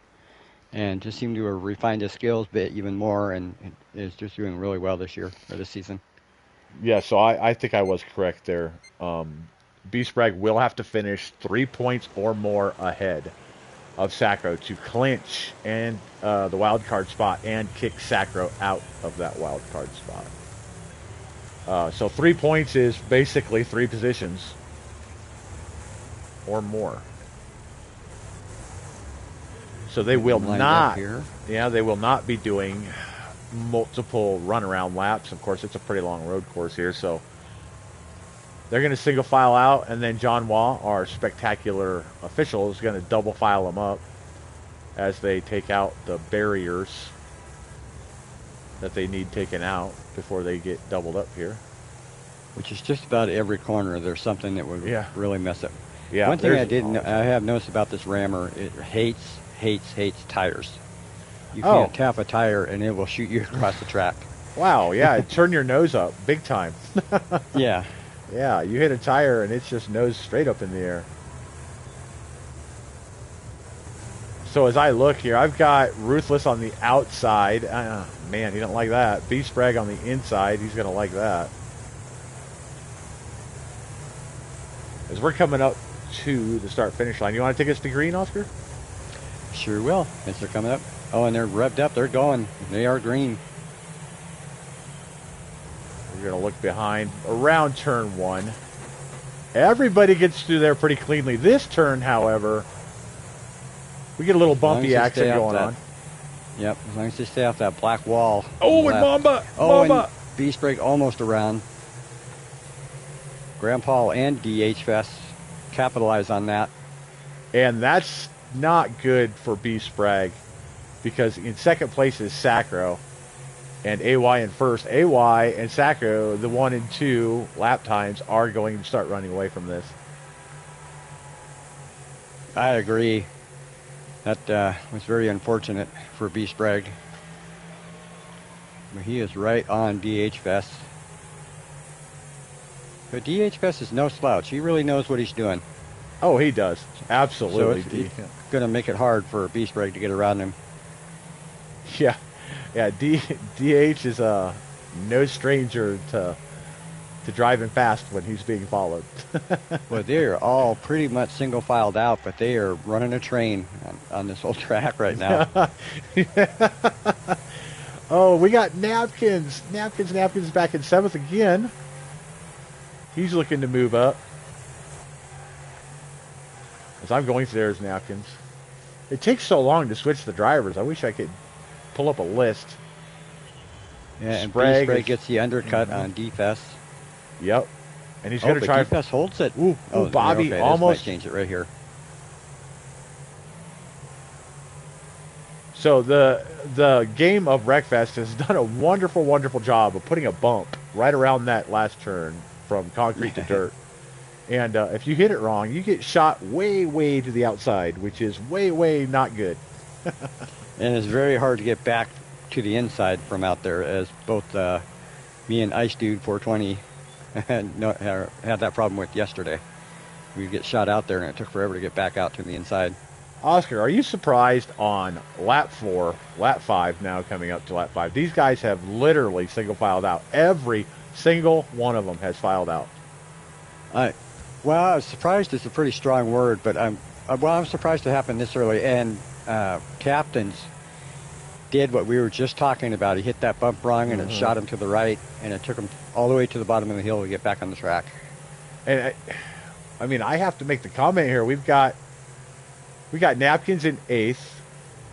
[SPEAKER 2] and just seemed to have refined his skills a bit even more, and is just doing really well this year or this season.
[SPEAKER 1] Yeah, so I think I was correct there. B. Spragg will have to finish 3 points or more ahead of Sacro to clinch and the wild card spot and kick Sacro out of that wild card spot. So 3 points is basically 3 positions or more. So they will not. Yeah, they will not be doing multiple runaround laps. Of course, it's a pretty long road course here, so they're going to single file out, and then John Waugh, our spectacular official, is going to double file them up as they take out the barriers that they need taken out before they get doubled up here.
[SPEAKER 2] Which is just about every corner. There's something that would really mess up.
[SPEAKER 1] Yeah.
[SPEAKER 2] One thing I have noticed about this Rammer, it hates tires. You can't tap a tire and it will shoot you across the track.
[SPEAKER 1] Wow, yeah, turn your nose up big time.
[SPEAKER 2] Yeah.
[SPEAKER 1] Yeah, you hit a tire and it's just nose straight up in the air. So as I look here, I've got Ruthless on the outside. Man, he don't like that. B. Spragg on the inside. He's going to like that. As we're coming up to the start-finish line. You want to take us to green, Oscar?
[SPEAKER 2] Sure will. As they're coming up. Oh, and they're revved up. They're going. They are green.
[SPEAKER 1] We're going to look behind around turn 1. Everybody gets through there pretty cleanly. This turn, however, we get a little bumpy action going on.
[SPEAKER 2] Yep, as long as you stay off that black wall.
[SPEAKER 1] Oh, and Mamba!
[SPEAKER 2] Oh, and B. Spragg almost around. Graham Paul and DH Fest capitalize on that.
[SPEAKER 1] And that's not good for B. Spragg, because in second place is Sacro and AY in first. AY and Sacro, the 1 and 2 lap times, are going to start running away from this.
[SPEAKER 2] I agree. That was very unfortunate for B. Spragg. But he is right on DH Fest. But DH Fest is no slouch. He really knows what he's doing.
[SPEAKER 1] Oh, he does. Absolutely.
[SPEAKER 2] So it's going to make it hard for B. Spragg to get around him.
[SPEAKER 1] Yeah. Yeah, DH is no stranger to driving fast when he's being followed.
[SPEAKER 2] Well, they're all pretty much single filed out, but they are running a train on this old track right now.
[SPEAKER 1] Oh, we got Napkins back in 7th again. He's looking to move up. As I'm going through there's napkins. It takes so long to switch the drivers. I wish I could pull up a list.
[SPEAKER 2] Yeah, and
[SPEAKER 1] Sprague
[SPEAKER 2] B-Spray gets the undercut on DFS.
[SPEAKER 1] Yep. And he's going to try.
[SPEAKER 2] DFS holds it.
[SPEAKER 1] Ooh, Bobby
[SPEAKER 2] okay,
[SPEAKER 1] almost
[SPEAKER 2] might change it right here.
[SPEAKER 1] So the game of Wreckfest has done a wonderful, wonderful job of putting a bump right around that last turn from concrete to dirt. And if you hit it wrong, you get shot way, way to the outside, which is way, way not good.
[SPEAKER 2] And it's very hard to get back to the inside from out there, as both me and Ice Dude 420 had that problem with yesterday. We get shot out there, and it took forever to get back out to the inside.
[SPEAKER 1] Oscar, are you surprised on lap 4, lap 5 now coming up to lap 5? These guys have literally single filed out. Every single one of them has filed out.
[SPEAKER 2] Well, I was surprised is a pretty strong word, but I'm surprised it happened this early. And Captains did what we were just talking about. He hit that bump wrong, and it shot him to the right, and it took him all the way to the bottom of the hill to get back on the track.
[SPEAKER 1] And I mean, I have to make the comment here. We got Napkins in 8th,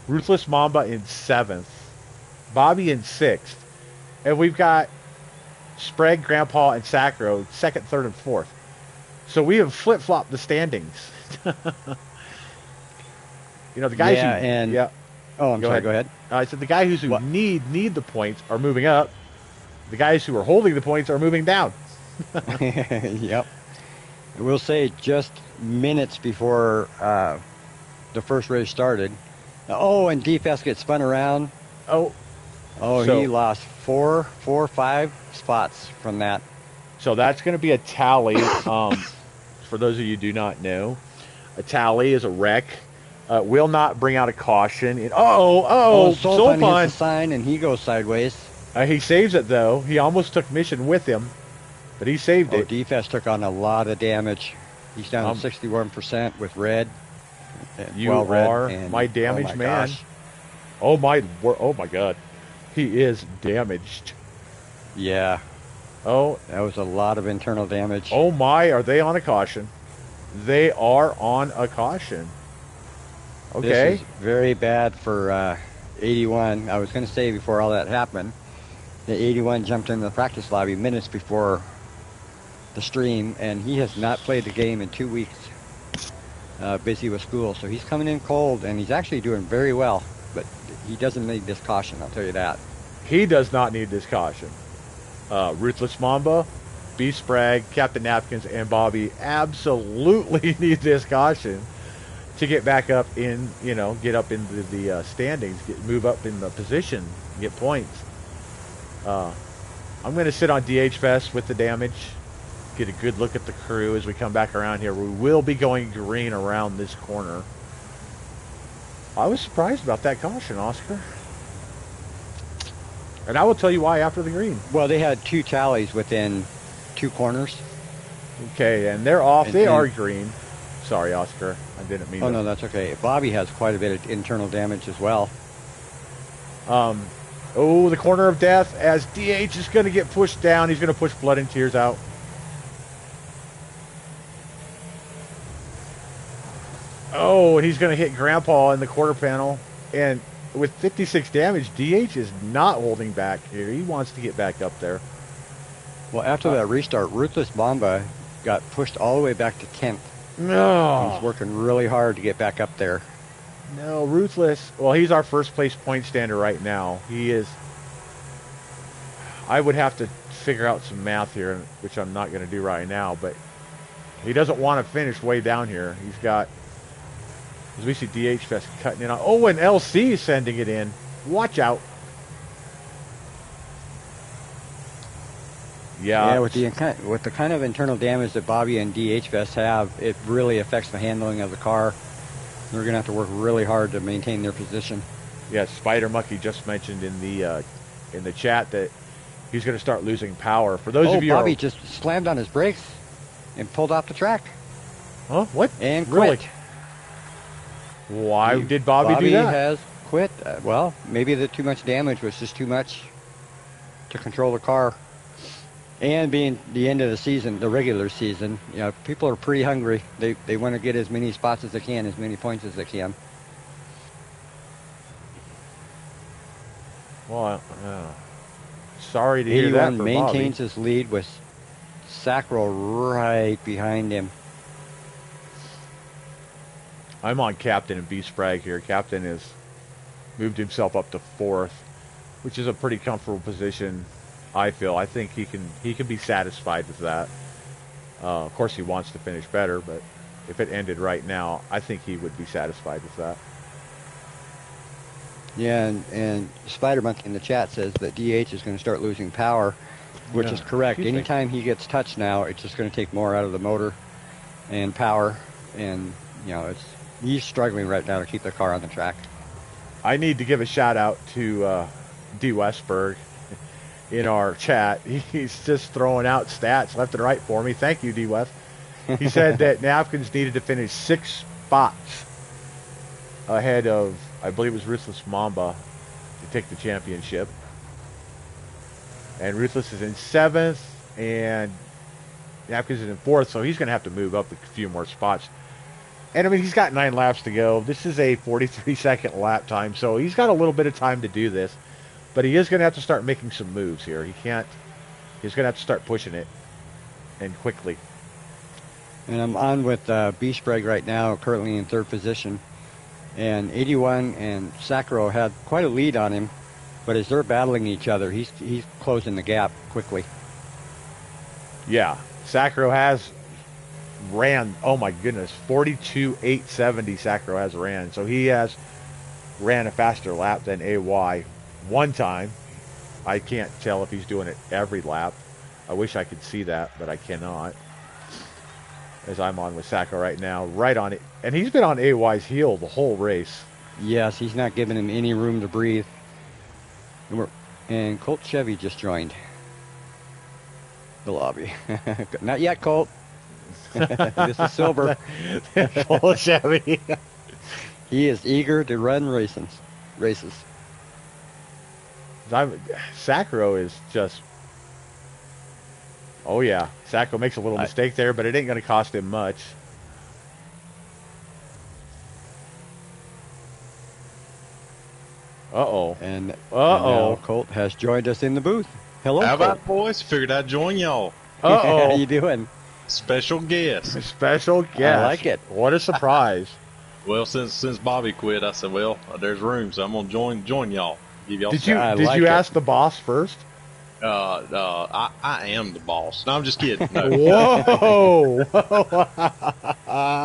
[SPEAKER 1] Ruthless Mamba in 7th, Bobby in 6th, and we've got Sprague, Grandpa, and Sacro 2nd, 3rd, and 4th. So we have flip-flopped the standings. You know, the guys
[SPEAKER 2] Oh, I'm sorry, go ahead.
[SPEAKER 1] I said the guys who need the points are moving up. The guys who are holding the points are moving down.
[SPEAKER 2] Yep. We'll say just minutes before the first race started. And DFS gets spun around. So he lost 5 spots from that.
[SPEAKER 1] So that's going to be a tally. For those of you who do not know, a tally is a wreck. Will not bring out a caution.
[SPEAKER 2] Solfun hits the sign and he goes sideways.
[SPEAKER 1] He saves it though. He almost took mission with him, but he saved it.
[SPEAKER 2] DFS took on a lot of damage. He's down 61% with red.
[SPEAKER 1] You are my damaged man.
[SPEAKER 2] Gosh.
[SPEAKER 1] Oh my God, he is damaged.
[SPEAKER 2] Yeah.
[SPEAKER 1] Oh,
[SPEAKER 2] that was a lot of internal damage.
[SPEAKER 1] Oh my, are they on a caution? They are on a caution. Okay.
[SPEAKER 2] This is very bad for 81. I was going to say before all that happened, that 81 jumped into the practice lobby minutes before the stream, and he has not played the game in 2 weeks. Busy with school, so he's coming in cold, and he's actually doing very well, but he doesn't need this caution, I'll tell you that.
[SPEAKER 1] He does not need this caution. Ruthless Mamba, B. Sprague, Captain Napkins, and Bobby absolutely need this caution to get back up in, get up into the standings, move up in the position, get points. I'm going to sit on DH Fest with the damage, get a good look at the crew as we come back around here. We will be going green around this corner. I was surprised about that caution, Oscar. And I will tell you why after the green.
[SPEAKER 2] Well, they had 2 tallies within 2 corners.
[SPEAKER 1] Okay, and they're off. They are green. Sorry, Oscar. I didn't mean to.
[SPEAKER 2] Oh, no, that's okay. Bobby has quite a bit of internal damage as well.
[SPEAKER 1] The corner of death as DH is going to get pushed down. He's going to push Blood and Tears out. Oh, and he's going to hit Grandpa in the quarter panel. And with 56 damage, DH is not holding back here. He wants to get back up there.
[SPEAKER 2] Well, after that restart, Ruthless Mamba got pushed all the way back to 10th.
[SPEAKER 1] No.
[SPEAKER 2] He's working really hard to get back up there.
[SPEAKER 1] No, Ruthless. Well, he's our first place point stander right now. He is. I would have to figure out some math here, which I'm not going to do right now, but he doesn't want to finish way down here. He's got, as we see DH Fest cutting in on. Oh, and LC sending it in. Watch out.
[SPEAKER 2] Yeah, with the kind of internal damage that Bobby and DH Fest have, it really affects the handling of the car. They're going to have to work really hard to maintain their position.
[SPEAKER 1] Yeah, Spider Monkey just mentioned in the chat that he's going to start losing power. For those of you,
[SPEAKER 2] Bobby just slammed on his brakes and pulled off the track.
[SPEAKER 1] Huh? What?
[SPEAKER 2] And
[SPEAKER 1] really?
[SPEAKER 2] quit.
[SPEAKER 1] Why did Bobby do that?
[SPEAKER 2] Bobby has quit. Well, maybe the too much damage was just too much to control the car. And being the end of the season, the regular season, people are pretty hungry. They want to get as many spots as they can, as many points as they can.
[SPEAKER 1] Well, sorry to hear that for Bobby.
[SPEAKER 2] 81 maintains his lead with Sacro right behind him.
[SPEAKER 1] I'm on Captain and B-Sprag here. Captain has moved himself up to 4th, which is a pretty comfortable position, I feel. I think he can be satisfied with that. Of course, he wants to finish better, but if it ended right now, I think he would be satisfied with that.
[SPEAKER 2] Yeah, and Spider Monkey in the chat says that DH is going to start losing power, which is correct. Anytime he gets touched now, it's just going to take more out of the motor and power, and he's struggling right now to keep the car on the track.
[SPEAKER 1] I need to give a shout out to D. Westberg in our chat. He's just throwing out stats left and right for me. Thank you, D. West. He said that Napkins needed to finish 6 spots ahead of, I believe it was Ruthless Mamba, to take the championship. And Ruthless is in 7th, and Napkins is in 4th, so he's going to have to move up a few more spots. And, I mean, he's got 9 laps to go. This is a 43-second lap time, so he's got a little bit of time to do this. But he is going to have to start making some moves here. He's going to have to start pushing it, and quickly.
[SPEAKER 2] And I'm on with B-Sprague right now, currently in 3rd position. And 81 and Sacro had quite a lead on him, but as they're battling each other, he's closing the gap quickly.
[SPEAKER 1] Yeah, Sacro has ran, oh my goodness, 42.870 Sacro has ran. So he has ran a faster lap than AY one time. I can't tell if he's doing it every lap. I wish I could see that, but I cannot. As I'm on with Sacro right now, right on it. And he's been on AY's heel the whole race.
[SPEAKER 2] Yes, he's not giving him any room to breathe. And Colt Chevy just joined the lobby. Not yet, Colt. This is Silver.
[SPEAKER 1] Colt Chevy.
[SPEAKER 2] He is eager to run races.
[SPEAKER 1] Sacro is just... Oh, yeah. Sacro makes a little mistake there, but it ain't going to cost him much. Uh-oh.
[SPEAKER 2] And now Colt has joined us in the booth. Hello,
[SPEAKER 4] How
[SPEAKER 2] Colt.
[SPEAKER 4] about, boys? Figured I'd join y'all.
[SPEAKER 1] Uh-oh.
[SPEAKER 2] How you doing?
[SPEAKER 4] Special guest.
[SPEAKER 1] Special guest.
[SPEAKER 2] I like it.
[SPEAKER 1] What a surprise.
[SPEAKER 4] Well, since Bobby quit, I said, well, there's room, so I'm going to join y'all. Give y'all
[SPEAKER 1] Did you ask the boss first?
[SPEAKER 4] I am the boss. No, I'm just kidding. No.
[SPEAKER 1] Whoa!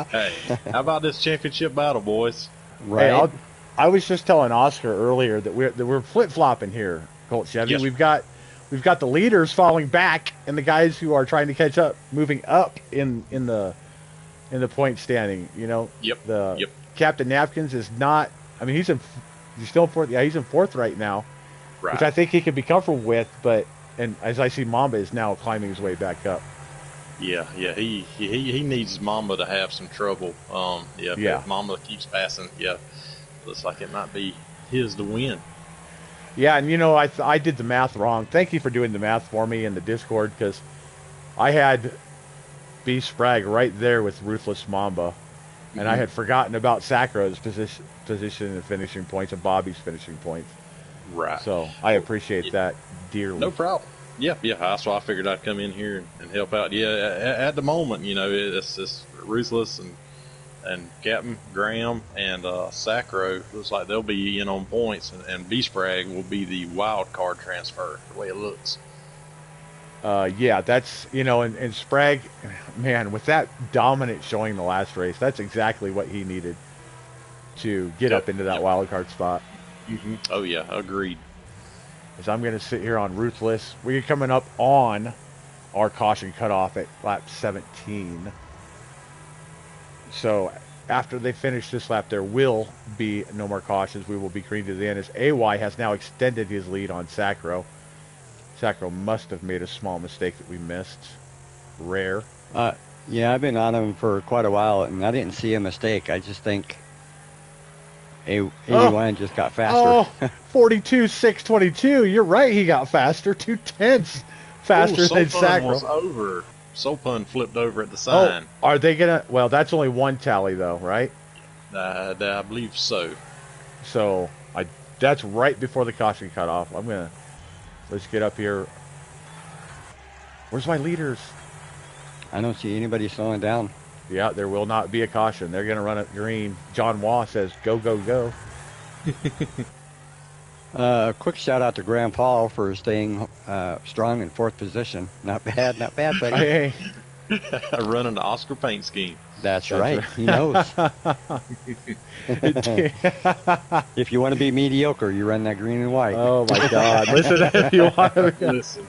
[SPEAKER 4] Hey, how about this championship battle, boys?
[SPEAKER 2] Right.
[SPEAKER 1] Hey, I was just telling Oscar earlier that we're flip flopping here, Colt Chevy.
[SPEAKER 4] Yes.
[SPEAKER 1] We've got the leaders falling back, and the guys who are trying to catch up moving up in the point standing.
[SPEAKER 4] Yep.
[SPEAKER 1] Captain Napkins is not. I mean, he's still in 4th. Yeah, he's in 4th right now.
[SPEAKER 4] Right.
[SPEAKER 1] Which I think he could be comfortable with, and as I see, Mamba is now climbing his way back up.
[SPEAKER 4] Yeah. He needs Mamba to have some trouble. If Mamba keeps passing, looks like it might be his to win.
[SPEAKER 1] Yeah, and I did the math wrong. Thank you for doing the math for me in the Discord, because I had B. Spragg right there with Ruthless Mamba, and I had forgotten about Sacro's position and finishing points and Bobby's finishing points.
[SPEAKER 4] Right.
[SPEAKER 1] So I appreciate that dearly.
[SPEAKER 4] No problem. Yeah. That's why I figured I'd come in here and help out. Yeah, at the moment, it's Ruthless and Captain Graham and Sacro. Looks like they'll be in on points, and B-Spragg will be the wild card transfer, the way it looks.
[SPEAKER 1] That's, and Spragg, man, with that dominant showing the last race, that's exactly what he needed to get up into that wild card spot.
[SPEAKER 4] Mm-hmm. Oh, yeah, agreed.
[SPEAKER 1] As I'm going to sit here on Ruthless. We're coming up on our caution cutoff at lap 17. So after they finish this lap, there will be no more cautions. We will be green to the end, as AY has now extended his lead on Sacro. Sacro must have made a small mistake that we missed. Rare.
[SPEAKER 2] Yeah, I've been on him for quite a while, and I didn't see a mistake. I just think 81 just got faster.
[SPEAKER 1] 42.622. You're right, he got faster. 2/10 faster than
[SPEAKER 4] Sopun
[SPEAKER 1] Sacro.
[SPEAKER 4] was over. Sopun flipped over at the sign.
[SPEAKER 1] Oh, are they gonna? Well, that's only one tally though, right?
[SPEAKER 4] I believe so.
[SPEAKER 1] So that's right before the caution cut off. Let's get up here. Where's my leaders?
[SPEAKER 2] I don't see anybody slowing down.
[SPEAKER 1] Yeah, there will not be a caution. They're gonna run it green. John Waugh says, "Go, go, go."
[SPEAKER 2] Quick shout out to Graham Paul for staying strong in 4th position. Not bad, buddy.
[SPEAKER 1] Hey.
[SPEAKER 4] Running the Oscar paint scheme.
[SPEAKER 2] That's right. He knows. If you want to be mediocre, you run that green and white.
[SPEAKER 1] Oh my God! Listen, if you want to
[SPEAKER 4] Listen.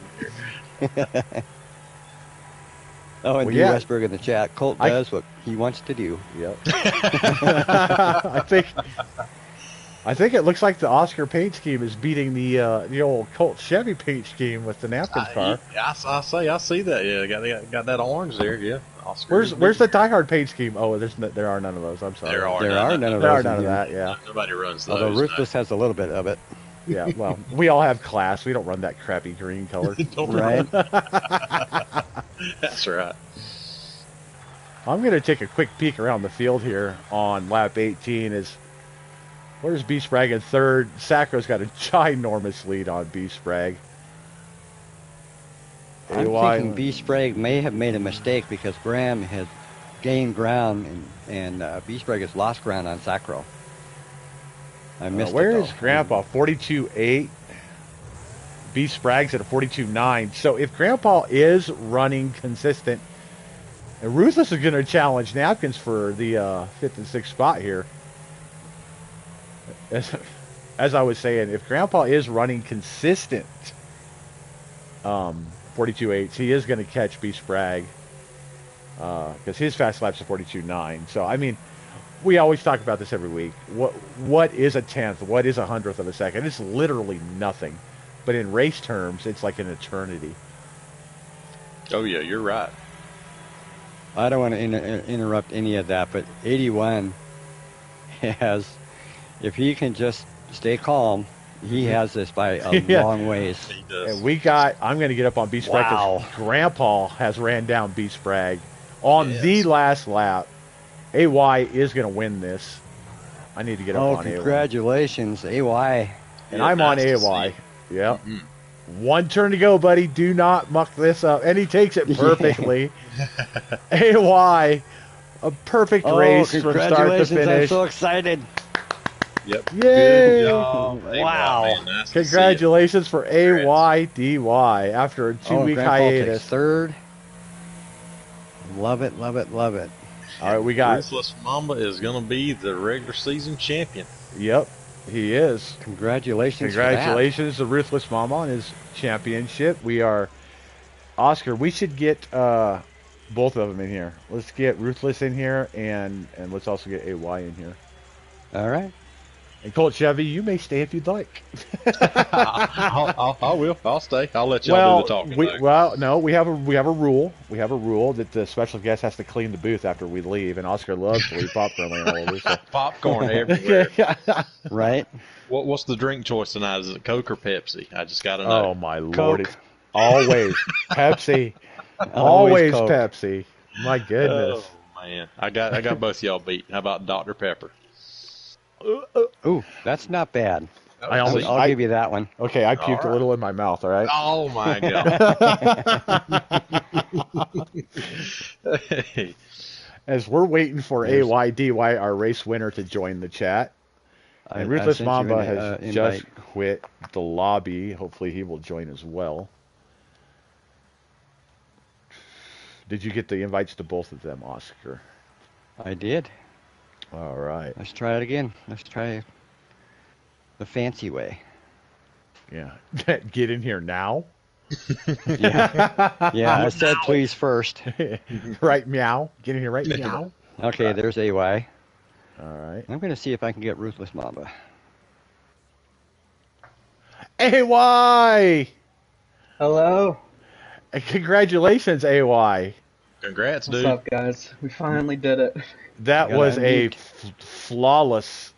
[SPEAKER 2] Oh, and D. Westberg in the chat. Colt does what he wants to do.
[SPEAKER 1] Yep. I think it looks like the Oscar paint scheme is beating the old Colt Chevy paint scheme with the napkin car.
[SPEAKER 4] I see that. Yeah, got that orange there. Yeah. Oscar
[SPEAKER 1] Where's the Die Hard paint scheme? Oh, there are none of those. I'm sorry.
[SPEAKER 4] There are none of
[SPEAKER 1] that. Yeah.
[SPEAKER 4] Nobody runs those.
[SPEAKER 2] Although Ruthless has a little bit of it.
[SPEAKER 1] Yeah. Well, we all have class. We don't run that crappy green color.
[SPEAKER 2] Right.
[SPEAKER 4] That's right.
[SPEAKER 1] I'm gonna take a quick peek around the field here on lap 18. Where's B Spragg in 3rd? Sacro's got a ginormous lead on B Spragg.
[SPEAKER 2] I'm thinking B Spragg may have made a mistake because Graham has gained ground and B Spragg has lost ground on Sacro. I missed it.
[SPEAKER 1] Where is Grandpa? 42.8. B Spragg's at a 42.9. So if Grandpa is running consistent, and Ruthless is going to challenge Napkins for the 5th and 6th spot here. As I was saying, if Grandpa is running consistent 42.8, he is going to catch B Spragg because his fast lap's a 42.9. So, I mean, we always talk about this every week. What is a tenth? What is 100th of a second? It's literally nothing. But in race terms, it's like an eternity.
[SPEAKER 4] Oh, yeah, you're right.
[SPEAKER 2] I don't want to interrupt any of that, but 81 has, if he can just stay calm, he has this by a long ways.
[SPEAKER 4] He does.
[SPEAKER 1] And I'm going to get up on B Spragg because Grandpa has ran down B Spragg on the last lap. AY is going to win this. I need to get up on AY.
[SPEAKER 2] Congratulations, AY.
[SPEAKER 1] And I'm on AY. Yep. Mm-hmm. One turn to go, buddy. Do not muck this up. And he takes it perfectly. AY, a perfect race from start to finish.
[SPEAKER 2] I'm so excited.
[SPEAKER 4] Yep.
[SPEAKER 1] Yay!
[SPEAKER 4] Good job.
[SPEAKER 2] Wow.
[SPEAKER 4] Man, nice
[SPEAKER 1] Congratulations for AYDY after a 2-week hiatus.
[SPEAKER 2] 3rd. Love it, love it, love it.
[SPEAKER 1] All right, we got...
[SPEAKER 4] Ruthless Mamba is going to be the regular season champion.
[SPEAKER 1] Yep, he is.
[SPEAKER 2] Congratulations
[SPEAKER 1] to Ruthless Mamba on his championship. We are... Oscar, we should get both of them in here. Let's get Ruthless in here, and let's also get AY in here.
[SPEAKER 2] All right.
[SPEAKER 1] And Colt Chevy, you may stay if you'd like.
[SPEAKER 4] I will. I'll stay. I'll let y'all do the talking.
[SPEAKER 1] We have a rule. We have a rule that the special guest has to clean the booth after we leave, and Oscar loves to leave popcorn laying all over. So.
[SPEAKER 4] Popcorn everywhere.
[SPEAKER 2] Right.
[SPEAKER 4] What's the drink choice tonight? Is it Coke or Pepsi? I just got to know.
[SPEAKER 1] Oh my Lord! It's always Pepsi. Always
[SPEAKER 2] Coke.
[SPEAKER 1] Pepsi. My goodness.
[SPEAKER 4] Oh man, I got both y'all beat. How about Dr. Pepper?
[SPEAKER 2] Ooh, that's not bad.
[SPEAKER 1] I'll
[SPEAKER 2] give you that one.
[SPEAKER 1] Okay, I puked a little in my mouth, all right?
[SPEAKER 4] Oh, my God.
[SPEAKER 1] As we're waiting for AYDY, our race winner, to join the chat. And Ruthless Mamba has just quit the lobby. Hopefully he will join as well. Did you get the invites to both of them, Oscar?
[SPEAKER 2] I did.
[SPEAKER 1] All right.
[SPEAKER 2] Let's try it again. Let's try the fancy way.
[SPEAKER 1] Yeah. Get in here now?
[SPEAKER 2] Yeah. I said please first.
[SPEAKER 1] Right, meow. Get in here right meow.
[SPEAKER 2] Okay, there's AY.
[SPEAKER 1] All right.
[SPEAKER 2] I'm going to see if I can get Ruthless Mamba.
[SPEAKER 1] AY!
[SPEAKER 5] Hello.
[SPEAKER 1] Congratulations, AY.
[SPEAKER 4] Congrats, dude.
[SPEAKER 5] What's up, guys? We finally did it.
[SPEAKER 1] That was a flawless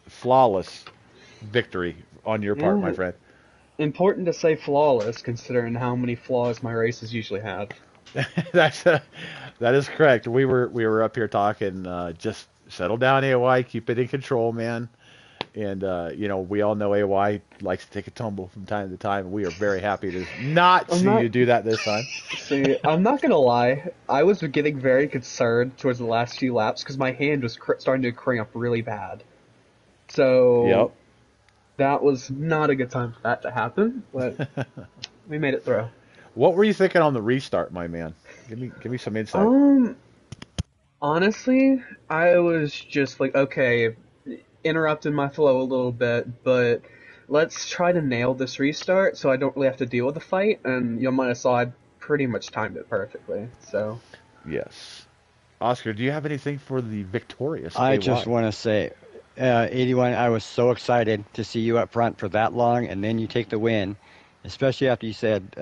[SPEAKER 1] victory on your part, my friend.
[SPEAKER 5] important to say flawless, considering how many flaws my races usually have.
[SPEAKER 1] That is correct. We were up here talking. Just settle down, AY. Keep it in control, man. And we all know AY likes to take a tumble from time to time. And we are very happy to not
[SPEAKER 5] I'm
[SPEAKER 1] see
[SPEAKER 5] not.
[SPEAKER 1] you do that this time.
[SPEAKER 5] See, I'm not gonna lie. I was getting very concerned towards the last few laps because my hand was starting to cramp really bad. So
[SPEAKER 1] Yep.
[SPEAKER 5] that was not a good time for that to happen. But we made it through.
[SPEAKER 1] What were you thinking on the restart, my man? Give me some insight.
[SPEAKER 5] Um, Honestly, I was just like, okay, interrupting my flow a little bit, but let's try to nail this restart so I don't really have to deal with the fight. And you might have saw I pretty much timed it perfectly. So,
[SPEAKER 1] Yes. Oscar, do you have anything for the victorious
[SPEAKER 2] I
[SPEAKER 1] AY?
[SPEAKER 2] just want to say, 81, I was so excited to see you up front for that long, and then you take the win, especially after you said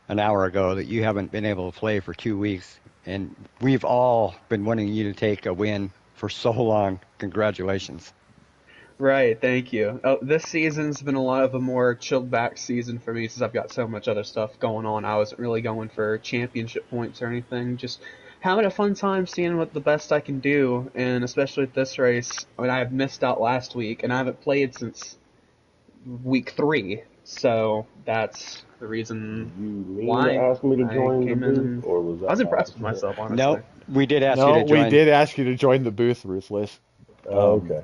[SPEAKER 2] an hour ago that you haven't been able to play for 2 weeks. And we've all been wanting you to take a win for so long. Congratulations.
[SPEAKER 5] right, thank you. This season's been a lot of a more chilled back season for me since I've got so much other stuff going on. I wasn't really going for championship points or anything, just having a fun time seeing what the best I can do, and especially with this race. I mean, I have missed out last week, and I haven't played since week 3, so that's the reason
[SPEAKER 6] You mean
[SPEAKER 5] why
[SPEAKER 6] to ask me to
[SPEAKER 5] I
[SPEAKER 6] join the
[SPEAKER 5] came in.
[SPEAKER 6] booth, or was that
[SPEAKER 5] I was
[SPEAKER 6] by
[SPEAKER 5] impressed with
[SPEAKER 6] accident?
[SPEAKER 5] myself, honestly.
[SPEAKER 2] Nope, we did ask you
[SPEAKER 1] No,
[SPEAKER 2] to
[SPEAKER 1] we
[SPEAKER 2] join.
[SPEAKER 1] did ask you to join the booth, Ruthless.
[SPEAKER 6] Okay.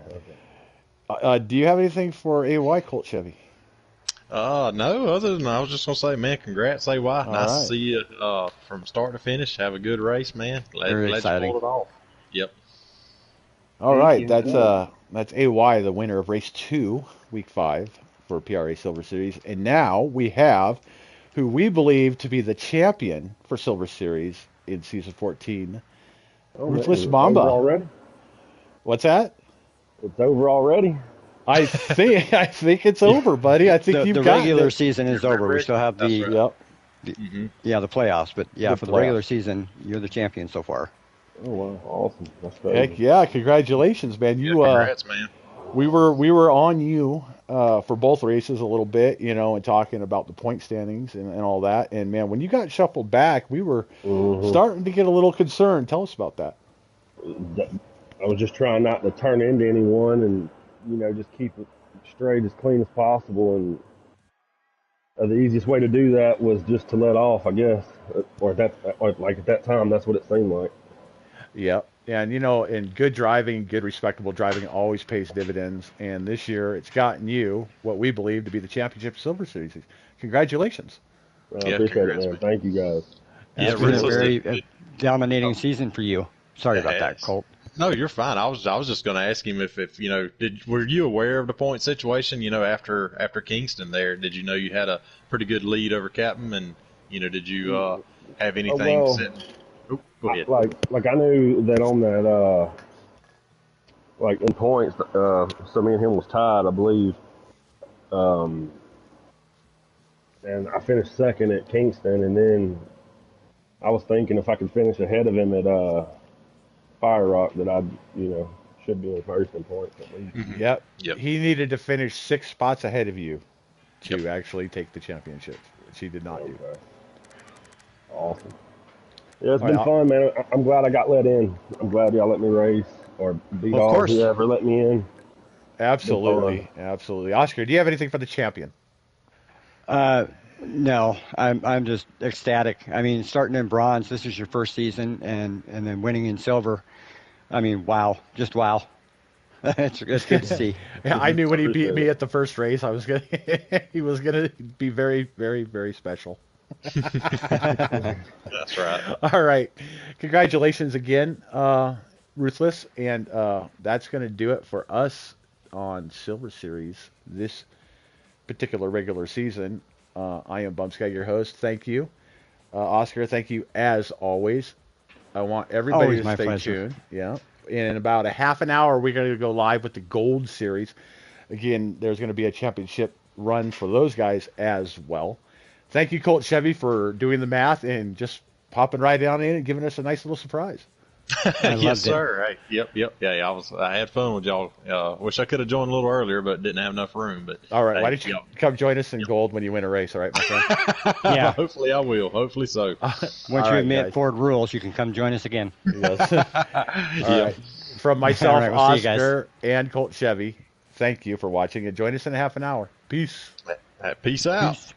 [SPEAKER 1] Do you have anything for AY, Colt Chevy?
[SPEAKER 4] No, other than I was just gonna say, man, congrats, AY. Nice
[SPEAKER 1] right.
[SPEAKER 4] to see you from start to finish. Have a good race, man.
[SPEAKER 2] Very
[SPEAKER 4] Glad
[SPEAKER 2] exciting.
[SPEAKER 4] you pulled it off. Yep.
[SPEAKER 1] All
[SPEAKER 5] Thank
[SPEAKER 1] right,
[SPEAKER 5] you.
[SPEAKER 1] that's AY, the winner of race 2, week 5 for PRA Silver Series, and now we have who we believe to be the champion for Silver Series in season 14.
[SPEAKER 6] Oh,
[SPEAKER 1] Ruthless
[SPEAKER 6] man, it's
[SPEAKER 1] Mamba.
[SPEAKER 6] over already?
[SPEAKER 1] What's that?
[SPEAKER 6] It's over already?
[SPEAKER 1] I think it's over, buddy. I think
[SPEAKER 2] The,
[SPEAKER 1] you've
[SPEAKER 2] the
[SPEAKER 1] got
[SPEAKER 2] regular
[SPEAKER 1] it.
[SPEAKER 2] season is over. We still have
[SPEAKER 4] That's
[SPEAKER 2] the
[SPEAKER 4] right.
[SPEAKER 1] Yep.
[SPEAKER 2] the playoffs, but yeah,
[SPEAKER 1] The
[SPEAKER 2] for the regular
[SPEAKER 1] playoffs.
[SPEAKER 2] season, you're the champion so far.
[SPEAKER 6] Oh, wow. Awesome. That's
[SPEAKER 1] Heck
[SPEAKER 6] crazy.
[SPEAKER 1] yeah! Congratulations, man.
[SPEAKER 4] Yeah,
[SPEAKER 1] You
[SPEAKER 4] congrats, man.
[SPEAKER 1] we were on you for both races a little bit, and talking about the point standings and all that. And man, when you got shuffled back, we were starting to get a little concerned. Tell us about that.
[SPEAKER 6] I was just trying not to turn into anyone and, just keep it straight as clean as possible. And the easiest way to do that was just to let off, I guess. Or like at that time, that's what it seemed like.
[SPEAKER 1] Yep. And and good driving, good respectable driving always pays dividends. And this year, it's gotten you what we believe to be the championship Silver Series. Congratulations.
[SPEAKER 6] I
[SPEAKER 4] Yeah,
[SPEAKER 6] appreciate it,
[SPEAKER 4] congrats,
[SPEAKER 6] man.
[SPEAKER 4] man.
[SPEAKER 6] Thank you, guys.
[SPEAKER 4] Yeah,
[SPEAKER 2] It's been a
[SPEAKER 4] Ruthless
[SPEAKER 2] very
[SPEAKER 4] did-
[SPEAKER 2] dominating season for you. Sorry about that,
[SPEAKER 4] Yes.
[SPEAKER 2] Colt.
[SPEAKER 4] No, you're fine. I was just going to ask him if were you aware of the point situation? After Kingston there, did you know you had a pretty good lead over Captain, and did you have anything
[SPEAKER 6] well,
[SPEAKER 4] set? Oh, go ahead.
[SPEAKER 6] Like I knew that on that, like in points, so me and him was tied, I believe. And I finished second at Kingston, and then I was thinking if I could finish ahead of him at Fire Rock, that I'd, should be in first in points at least.
[SPEAKER 1] Yep.
[SPEAKER 4] Yep.
[SPEAKER 1] He needed to finish 6 spots ahead of you to actually take the championship, which he did not do.
[SPEAKER 6] Okay. Awesome. Yeah, it's
[SPEAKER 1] All
[SPEAKER 6] been
[SPEAKER 1] right,
[SPEAKER 6] fun, man. I'm glad I got let in. I'm glad y'all let me race or beat
[SPEAKER 2] Of
[SPEAKER 6] all
[SPEAKER 2] course.
[SPEAKER 6] whoever let me in.
[SPEAKER 1] Absolutely. Absolutely. Oscar, do you have anything for the champion?
[SPEAKER 2] No, I'm just ecstatic. I mean, starting in bronze, this is your first season, and then winning in silver. I mean, wow, just wow. it's good to see.
[SPEAKER 1] Yeah, I knew when he beat me at the first race, he was gonna be very, very, very special.
[SPEAKER 4] That's right.
[SPEAKER 1] All right, congratulations again, Ruthless, and that's gonna do it for us on Silver Series this particular regular season. I am Bumsky, your host. Thank you, Oscar. Thank you as always. I want everybody
[SPEAKER 2] Always
[SPEAKER 1] to
[SPEAKER 2] my
[SPEAKER 1] stay
[SPEAKER 2] pleasure.
[SPEAKER 1] tuned. Yeah. In about a half an hour, we're going to go live with the Gold Series. Again, there's going to be a championship run for those guys as well. Thank you, Colt Chevy, for doing the math and just popping right down in and giving us a nice little surprise.
[SPEAKER 2] I
[SPEAKER 4] Yes,
[SPEAKER 2] loved
[SPEAKER 4] sir. Hey, yep. Yeah, I had fun with y'all. Wish I could have joined a little earlier, but didn't have enough room. But
[SPEAKER 1] All right,
[SPEAKER 4] hey,
[SPEAKER 1] why don't you come join us in gold when you win a race? All right, my friend.
[SPEAKER 2] it. Yeah.
[SPEAKER 4] Hopefully I will. Hopefully so.
[SPEAKER 2] Once
[SPEAKER 1] All
[SPEAKER 2] you
[SPEAKER 1] right,
[SPEAKER 2] admit
[SPEAKER 1] guys.
[SPEAKER 2] Ford rules, you can come join us again.
[SPEAKER 1] Yes. All right. From myself,
[SPEAKER 2] All right, we'll see you guys.
[SPEAKER 1] Oscar, and Colt Chevy, thank you for watching, and join us in half an hour. Peace.
[SPEAKER 4] Peace out.
[SPEAKER 2] Peace.